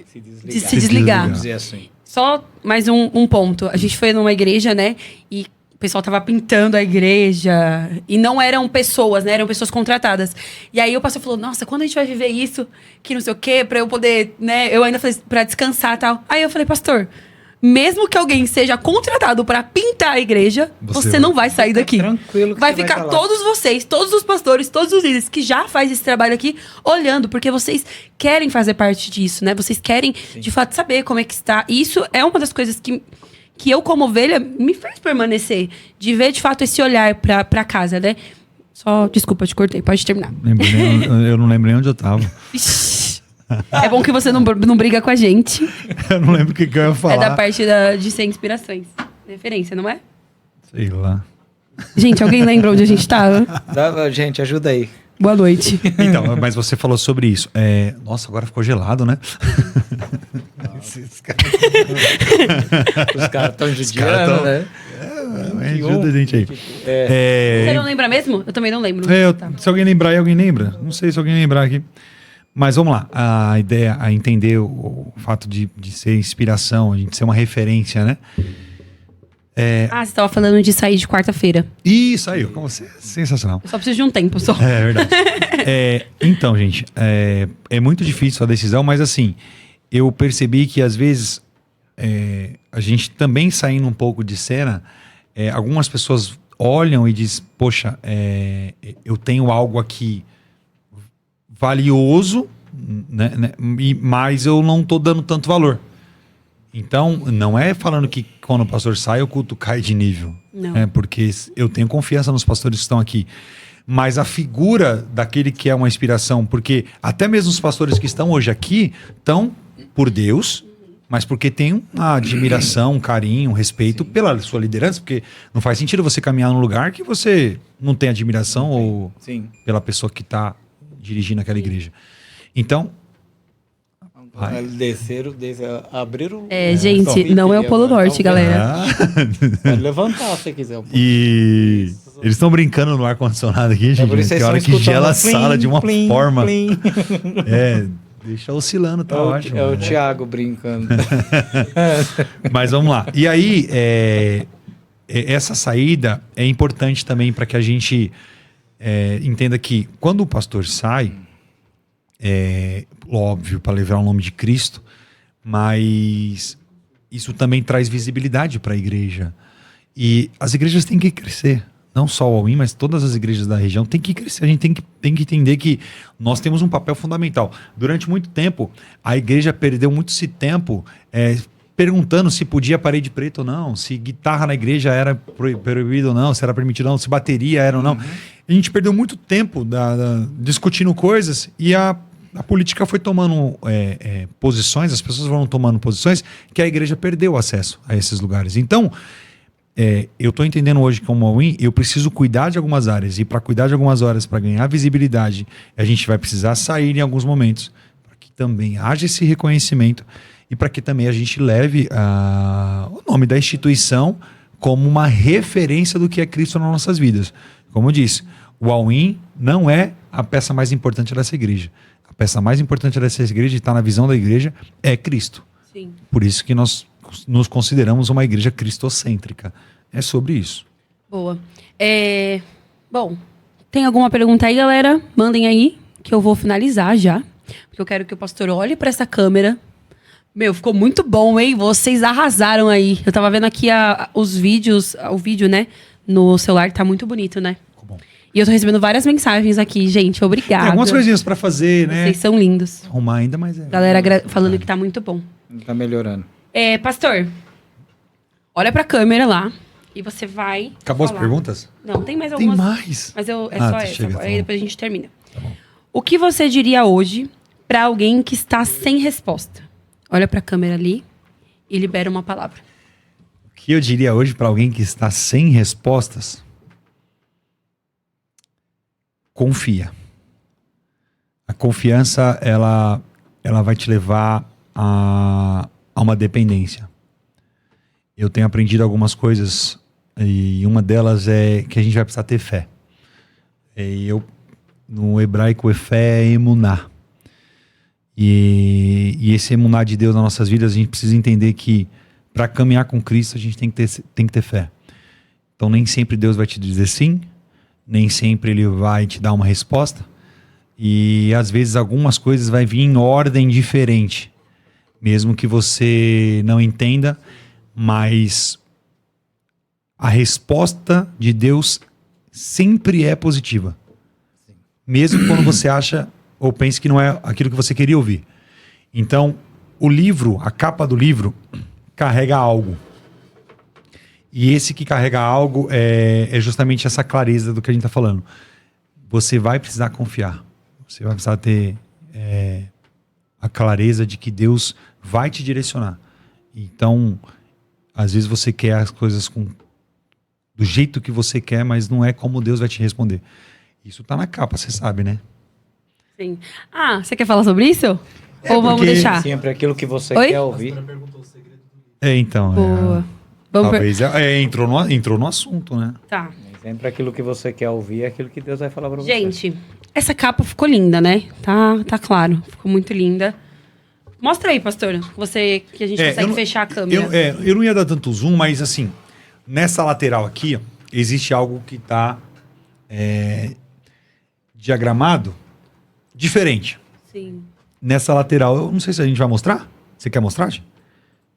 se desligar. Vamos dizer assim. Só mais um ponto. A gente foi numa igreja, né? E o pessoal tava pintando a igreja. E não eram pessoas, né? Eram pessoas contratadas. E aí o pastor falou, nossa, quando a gente vai viver isso? Que não sei o quê, pra eu poder, né? Eu ainda falei, pra descansar e tal. Aí eu falei, pastor... Mesmo que alguém seja contratado para pintar a igreja, você não vai sair daqui. Tranquilo que vai você ficar vai todos vocês, todos os pastores, todos os líderes que já fazem esse trabalho aqui, olhando, porque vocês querem fazer parte disso, né? Vocês querem, de fato, saber como é que está. E isso é uma das coisas que eu, como ovelha, me fez permanecer. De ver, de fato, esse olhar para casa, né? Só, desculpa, eu te cortei. Pode terminar. Eu não lembro nem onde eu tava. É bom que você não briga com a gente. Eu não lembro o que eu ia falar. É da parte de ser inspirações. Referência, não é? Sei lá. Gente, alguém lembra onde a gente tava? Gente, ajuda aí. Boa noite. Então, mas você falou sobre isso. Nossa, agora ficou gelado, né? Os caras estão caras judiando, tão- né? ajuda a gente aí. Você não lembra mesmo? Eu também não lembro. Tá. Se alguém lembrar aí, alguém lembra? Não sei se alguém lembrar aqui. Mas vamos lá. A ideia, a entender o fato de ser inspiração, a gente ser uma referência, né? Ah, você estava falando de sair de quarta-feira. Isso aí, como você, sensacional. Eu só preciso de um tempo só. É verdade. Então, gente, é muito difícil a decisão, mas assim, eu percebi que às vezes a gente também saindo um pouco de cena, algumas pessoas olham e dizem, poxa, eu tenho algo aqui valioso, né, mas eu não estou dando tanto valor. Então, não é falando que quando o pastor sai, o culto cai de nível. Não. Porque eu tenho confiança nos pastores que estão aqui. Mas a figura daquele que é uma inspiração, porque até mesmo os pastores que estão hoje aqui estão por Deus, mas porque tem uma admiração, um carinho, um respeito pela sua liderança, porque não faz sentido você caminhar num lugar que você não tem admiração ou Sim. pela pessoa que está dirigindo aquela igreja. Então, Abriram. Gente, não é o Polo Norte, galera. Pode levantar se quiser. E eles estão brincando no ar-condicionado aqui, gente. por isso Tem vocês hora estão que gela a escutando sala de uma plim, forma. plim. Deixa oscilando, tá ótimo. É o Thiago brincando. Mas vamos lá. E aí, essa saída é importante também para que a gente entenda que quando o pastor sai, óbvio, para levar o nome de Cristo, mas isso também traz visibilidade para a igreja. E as igrejas têm que crescer. Não só o All-in, mas todas as igrejas da região têm que crescer. A gente tem que entender que nós temos um papel fundamental. Durante muito tempo, a igreja perdeu muito esse tempo perguntando se podia parede preta ou não, se guitarra na igreja era proibido ou não, se era permitido ou não, se bateria era ou não. A gente perdeu muito tempo discutindo coisas e a política foi tomando posições, as pessoas foram tomando posições que a igreja perdeu acesso a esses lugares. Então, eu estou entendendo hoje que como All-in, eu preciso cuidar de algumas áreas. E para cuidar de algumas áreas, para ganhar visibilidade, a gente vai precisar sair em alguns momentos, para que também haja esse reconhecimento e para que também a gente leve o nome da instituição como uma referência do que é Cristo nas nossas vidas. Como eu disse, o All-in não é a peça mais importante dessa igreja. A peça mais importante dessa igreja, e está na visão da igreja, é Cristo. Sim. Por isso que nós nos consideramos uma igreja cristocêntrica. É sobre isso. Boa. Bom, tem alguma pergunta aí, galera? Mandem aí, que eu vou finalizar já. Porque eu quero que o pastor olhe para essa câmera. Meu, ficou muito bom, hein? Vocês arrasaram aí. Eu tava vendo aqui os vídeos, o vídeo, né? No celular, tá muito bonito, né? Bom. E eu tô recebendo várias mensagens aqui, gente. Obrigada. Tem algumas coisinhas para fazer, né? Vocês são lindos. Arrumar ainda, mas Galera falando que tá muito bom. Tá melhorando. Pastor, olha pra câmera lá e você vai Acabou falar. as perguntas? Não, tem mais Tem algumas. mais? Mas só tá, essa. chega, tá Aí bom. depois a gente termina. O que você diria hoje pra alguém que está sem resposta? Olha pra câmera ali e libera uma palavra. O que eu diria hoje para alguém que está sem respostas? Confia. A confiança, ela vai te levar a uma dependência. Eu tenho aprendido algumas coisas e uma delas é que a gente vai precisar ter fé. No hebraico, fé é emuná. E esse emuná de Deus nas nossas vidas, a gente precisa entender que para caminhar com Cristo, a gente tem que ter fé. Então, nem sempre Deus vai te dizer sim, nem sempre Ele vai te dar uma resposta. E, às vezes, algumas coisas vai vir em ordem diferente. Mesmo que você não entenda, mas a resposta de Deus sempre é positiva. Mesmo quando você acha ou pensa que não é aquilo que você queria ouvir. Então, o livro, a capa do livro, carrega algo. E esse que carrega algo é justamente essa clareza do que a gente está falando. Você vai precisar confiar. Você vai precisar ter a clareza de que Deus vai te direcionar. Então, às vezes você quer as coisas do jeito que você quer, mas não é como Deus vai te responder. Isso tá na capa, você sabe, né? Sim. Ah, você quer falar sobre isso? Ou vamos porque- deixar? Sempre aquilo que você Oi? quer ouvir. Então, Boa. Vamos per- talvez entrou no assunto, né? Tá. Sempre aquilo que você quer ouvir é aquilo que Deus vai falar pra você. Gente, essa capa ficou linda, né? Tá claro. Ficou muito linda. Mostra aí, pastor. Você, que a gente consegue eu não- fechar a câmera. Eu não ia dar tanto zoom, mas assim, nessa lateral aqui, ó, existe algo que tá diagramado diferente. Sim. Nessa lateral, eu não sei se a gente vai mostrar. Você quer mostrar, Gi?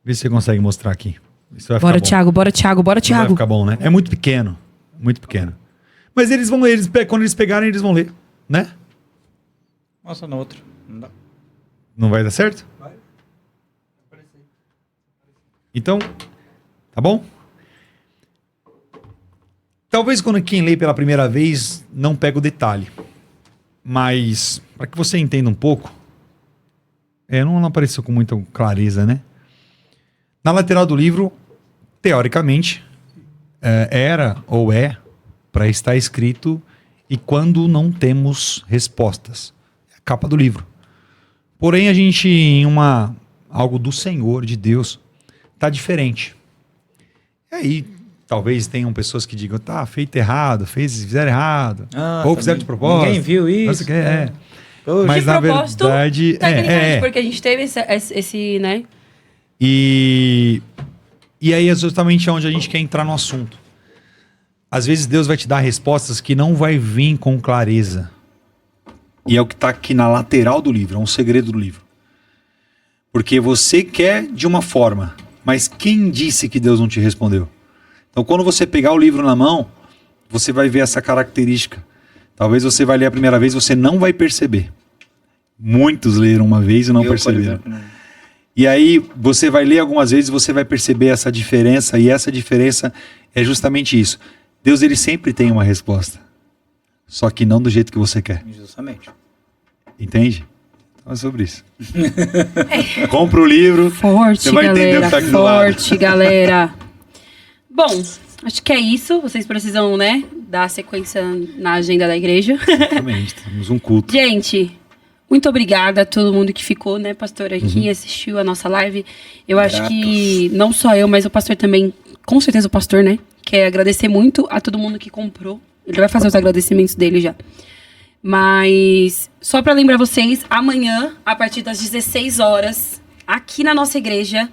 Vê se você consegue mostrar aqui. Isso vai Bora, ficar bom. Thiago, bora, Thiago, bora, Não vai Thiago. ficar bom, né? É muito pequeno. Muito pequeno. Mas quando eles pegarem, eles vão ler, né? Mostra no outro. Não dá. Não vai dar certo? Vai. Então, tá bom? Talvez quando quem lê pela primeira vez não pega o detalhe. Mas, para que você entenda um pouco, não apareceu com muita clareza, né? Na lateral do livro, teoricamente, era ou é para estar escrito "e quando não temos respostas". É a capa do livro. Porém, a gente, em algo do Senhor, de Deus, tá diferente. E aí, talvez tenham pessoas que digam, tá, feito errado, fizeram errado, ou fizeram de propósito. Ninguém viu isso. Não sei o que, Poxa. Mas De na propósito, verdade, tecnicamente, porque a gente teve esse, né? E aí é justamente onde a gente quer entrar no assunto. Às vezes Deus vai te dar respostas que não vai vir com clareza. E é o que está aqui na lateral do livro, é um segredo do livro. Porque você quer de uma forma, mas quem disse que Deus não te respondeu? Então quando você pegar o livro na mão, você vai ver essa característica. Talvez você vai ler a primeira vez, você não vai perceber. Muitos leram uma vez e não perceberam. E aí você vai ler algumas vezes e você vai perceber essa diferença, e essa diferença é justamente isso. Deus, ele sempre tem uma resposta, só que não do jeito que você quer. Justamente. Entende? Então é sobre isso. Compra o livro, Forte, você vai entender o que tá aqui do lado. Forte, galera. Bom, acho que é isso. Vocês precisam, né, dar sequência na agenda da igreja. Exatamente, temos um culto. Gente, muito obrigada a todo mundo que ficou, né, pastor, aqui e assistiu a nossa live. Eu acho que não só eu, mas o pastor também, com certeza o pastor, né, quer agradecer muito a todo mundo que comprou. Ele vai fazer os agradecimentos dele já. Mas, só para lembrar vocês, amanhã, a partir das 16 horas, aqui na nossa igreja,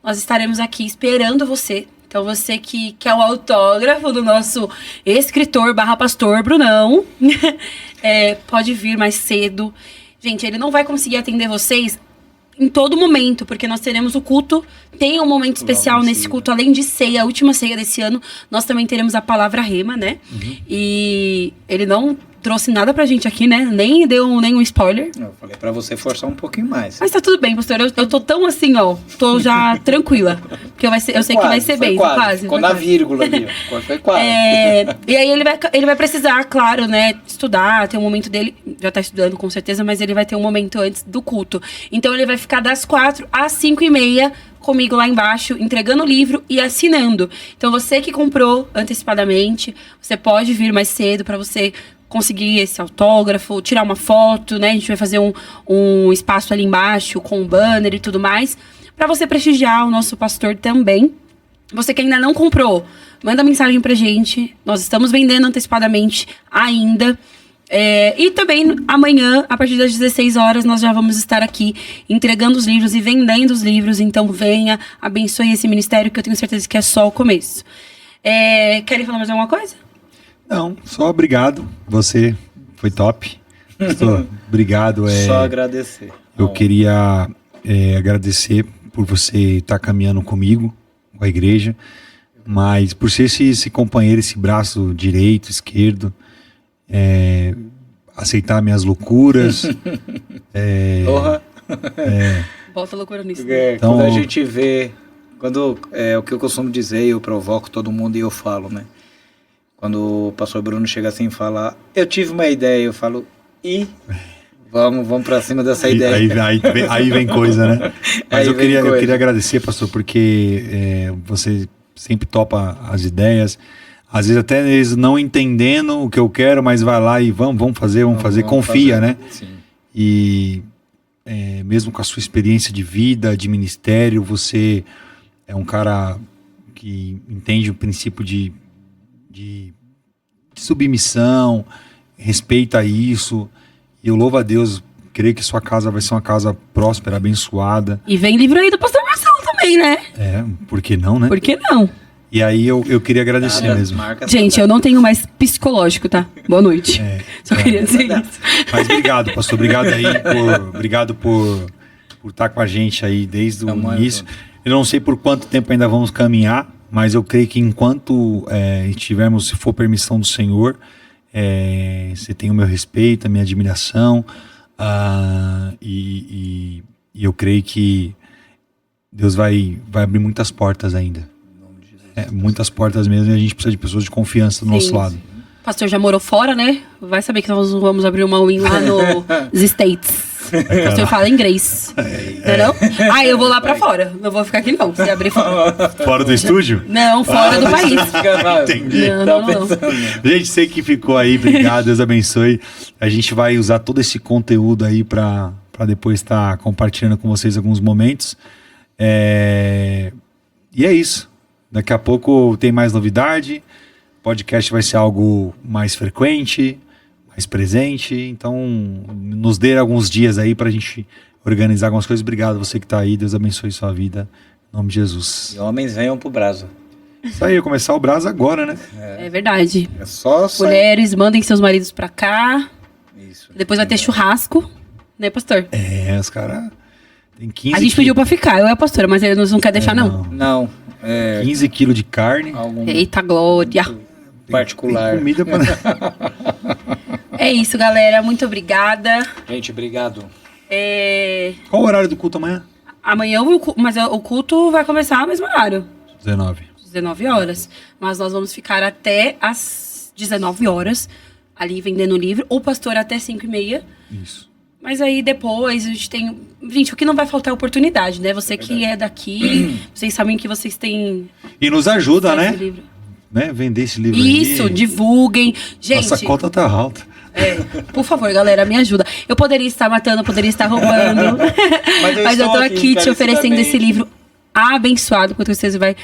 nós estaremos aqui esperando você. Então, você que quer o autógrafo do nosso escritor / pastor Brunão, pode vir mais cedo. Gente, ele não vai conseguir atender vocês em todo momento, porque nós teremos o culto. Tem um momento especial nesse culto, além de ceia, a última ceia desse ano, nós também teremos a palavra rema, né? E ele não trouxe nada pra gente aqui, né? Nem deu nenhum spoiler. Eu falei pra você forçar um pouquinho mais. Mas tá tudo bem, pastor. Eu tô tão assim, ó. Tô já tranquila. Porque eu sei que vai ser bem. Quase. Ficou na vírgula ali, ó. Foi quase. E aí ele vai precisar, claro, né, estudar, ter um momento dele, já tá estudando com certeza, mas ele vai ter um momento antes do culto. Então ele vai ficar das 4 às 5:30 comigo lá embaixo, entregando o livro e assinando. Então você que comprou antecipadamente, você pode vir mais cedo pra você conseguir esse autógrafo, tirar uma foto, né? A gente vai fazer um espaço ali embaixo com um banner e tudo mais, pra você prestigiar o nosso pastor também. Você que ainda não comprou, manda mensagem pra gente. Nós estamos vendendo antecipadamente ainda. E também amanhã, a partir das 16 horas, nós já vamos estar aqui entregando os livros e vendendo os livros. Então venha, abençoe esse ministério, que eu tenho certeza que é só o começo. Querem falar mais alguma coisa? Não, só obrigado. Você foi top. Pastor, obrigado. Só agradecer. Eu queria agradecer por você estar caminhando comigo, com a igreja, mas por ser esse companheiro, esse braço direito, esquerdo, aceitar minhas loucuras. Bota loucura nisso. Então, quando a gente vê, o que eu costumo dizer, eu provoco todo mundo e eu falo, né? Quando o pastor Bruno chega assim e fala, eu tive uma ideia, eu falo, vamos pra cima dessa ideia. Aí vem coisa, né? Mas Aí eu vem queria coisa. agradecer, pastor, porque você sempre topa as ideias. Às vezes até eles não entendendo o que eu quero, mas vai lá e vamos fazer, confia, né? Sim. E mesmo com a sua experiência de vida, de ministério, você é um cara que entende o princípio de submissão, respeita isso. E eu louvo a Deus, creio que sua casa vai ser uma casa próspera, abençoada. E vem livro aí do pastor Marcelo também, né? Por que não, né? Por que não? E aí eu queria agradecer mesmo. Gente, eu não tenho mais psicológico, tá? Boa noite. Só queria dizer isso. Mas obrigado, pastor. Obrigado por estar com a gente aí desde o início. Eu não sei por quanto tempo ainda vamos caminhar, mas eu creio que enquanto estivermos, se for permissão do Senhor, você tem o meu respeito, a minha admiração, e eu creio que Deus vai abrir muitas portas ainda. Muitas portas mesmo, e a gente precisa de pessoas de confiança do nosso lado. O pastor já morou fora, né? Vai saber que nós vamos abrir uma win lá nos States. O pastor fala inglês. Não? Eu vou lá pra fora. Não vou ficar aqui, não. Se abrir fora. Fora do estúdio? Não, fora do país. Entendi. Não. Gente, sei que ficou aí. Obrigado, Deus abençoe. A gente vai usar todo esse conteúdo aí pra depois estar compartilhando com vocês alguns momentos. E é isso. Daqui a pouco tem mais novidade. O podcast vai ser algo mais frequente, mais presente. Então, nos dê alguns dias aí pra gente organizar algumas coisas. Obrigado você que tá aí. Deus abençoe sua vida. Em nome de Jesus. E homens venham pro Brasa. Isso aí, começar o Brasa agora, né? É verdade. É só sair. Mulheres, mandem seus maridos pra cá. Isso. Depois vai ter churrasco. Né, pastor? Os caras... Tem 15 A gente pediu pra ficar, eu e a pastora, mas ele não quer deixar, não. Não. 15 quilos de carne. Eita glória. Particular. Tem comida pra... É isso, galera. Muito obrigada. Gente, obrigado. Qual o horário do culto amanhã? Amanhã, mas o culto vai começar no mesmo horário. 19 horas. Mas nós vamos ficar até às 19 horas ali vendendo o livro. O pastor até 5h30. Isso. Mas aí depois a gente tem... Gente, o que não vai faltar é oportunidade, né? Você que é daqui, vocês sabem que vocês têm... E nos ajuda, né? Livro. Vender esse livro Isso, aí. Divulguem. Gente... Nossa conta tá alta. Por favor, galera, me ajuda. Eu poderia estar matando, poderia estar roubando. Mas eu tô aqui te oferecendo esse livro abençoado, com certeza vai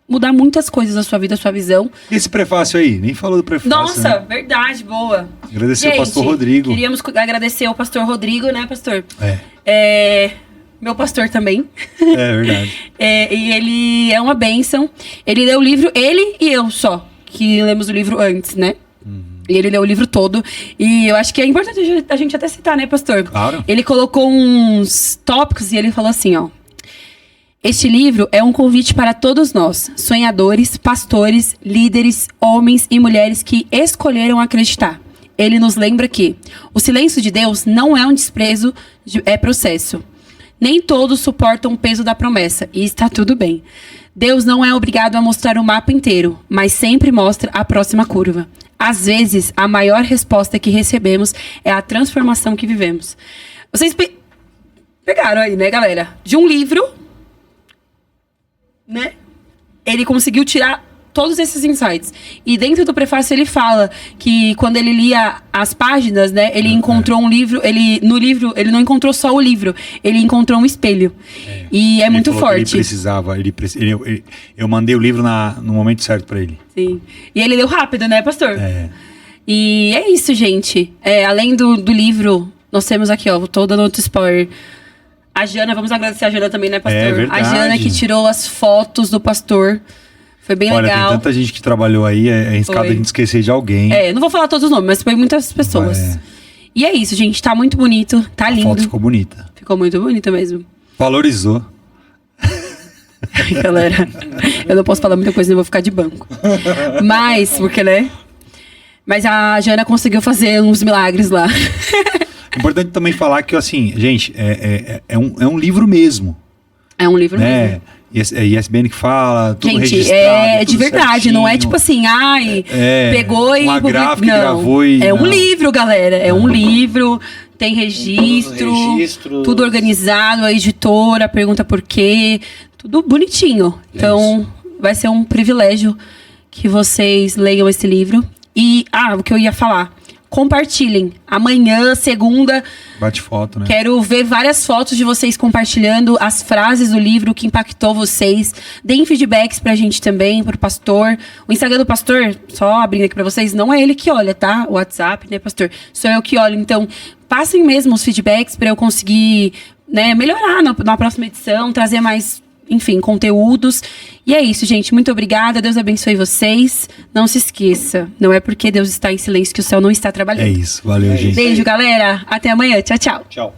mudar muitas coisas na sua vida, a sua visão. E esse prefácio aí? Nem falou do prefácio. Nossa, né? Verdade, boa. Agradecer ao pastor Rodrigo. Queríamos agradecer ao pastor Rodrigo, né, pastor? Meu pastor também. É verdade. E ele é uma bênção. Ele leu o livro, ele e eu só, que lemos o livro antes, né? E ele leu o livro todo. E eu acho que é importante a gente até citar, né, pastor? Claro. Ele colocou uns tópicos e ele falou assim, ó. Este livro é um convite para todos nós, sonhadores, pastores, líderes, homens e mulheres que escolheram acreditar. Ele nos lembra que o silêncio de Deus não é um desprezo, é processo. Nem todos suportam o peso da promessa, e está tudo bem. Deus não é obrigado a mostrar o mapa inteiro, mas sempre mostra a próxima curva. Às vezes, a maior resposta que recebemos é a transformação que vivemos. Vocês pegaram aí, né, galera? De um livro... né? Ele conseguiu tirar todos esses insights. E dentro do prefácio ele fala que quando ele lia as páginas, né, ele encontrou um livro, no livro ele não encontrou só o livro, ele encontrou um espelho. E é muito forte. Ele precisava, eu mandei o livro no momento certo para ele. Sim. E ele leu rápido, né, pastor? E é isso, gente. Além do livro, nós temos aqui, ó, tô dando outro spoiler. A Jana, vamos agradecer a Jana também, né, pastor? Verdade. A Jana que tirou as fotos do pastor. Foi bem legal. Tem tanta gente que trabalhou aí, é arriscado a gente esquecer de alguém. Não vou falar todos os nomes, mas foi muitas pessoas. E é isso, gente. Tá muito bonito, tá lindo. A foto ficou bonita. Ficou muito bonita mesmo. Valorizou. Galera, eu não posso falar muita coisa, eu vou ficar de banco. Mas, porque, né? Mas a Jana conseguiu fazer uns milagres lá. Importante também falar que, assim, gente, é um livro mesmo. É um livro mesmo. É ISBN que fala, tudo gente, registrado, de verdade, certinho. não é tipo assim, pegou e... Uma gráfica não, gravou e... É um livro, galera, é um livro, tem registro, tudo organizado, a editora pergunta por quê, tudo bonitinho. Então, vai ser um privilégio que vocês leiam esse livro. E, o que eu ia falar... compartilhem. Amanhã, segunda, Bate foto, né? quero ver várias fotos de vocês compartilhando as frases do livro que impactou vocês. Deem feedbacks pra gente também, pro pastor. O Instagram do pastor, só abrindo aqui pra vocês, não é ele que olha, tá? O WhatsApp, né, pastor? Sou eu que olho. Então, passem mesmo os feedbacks pra eu conseguir, né, melhorar na próxima edição, trazer mais, enfim, conteúdos. E é isso, gente. Muito obrigada. Deus abençoe vocês. Não se esqueça, não é porque Deus está em silêncio que o céu não está trabalhando. É isso. Valeu, gente. Beijo, galera. Até amanhã. Tchau, tchau. Tchau.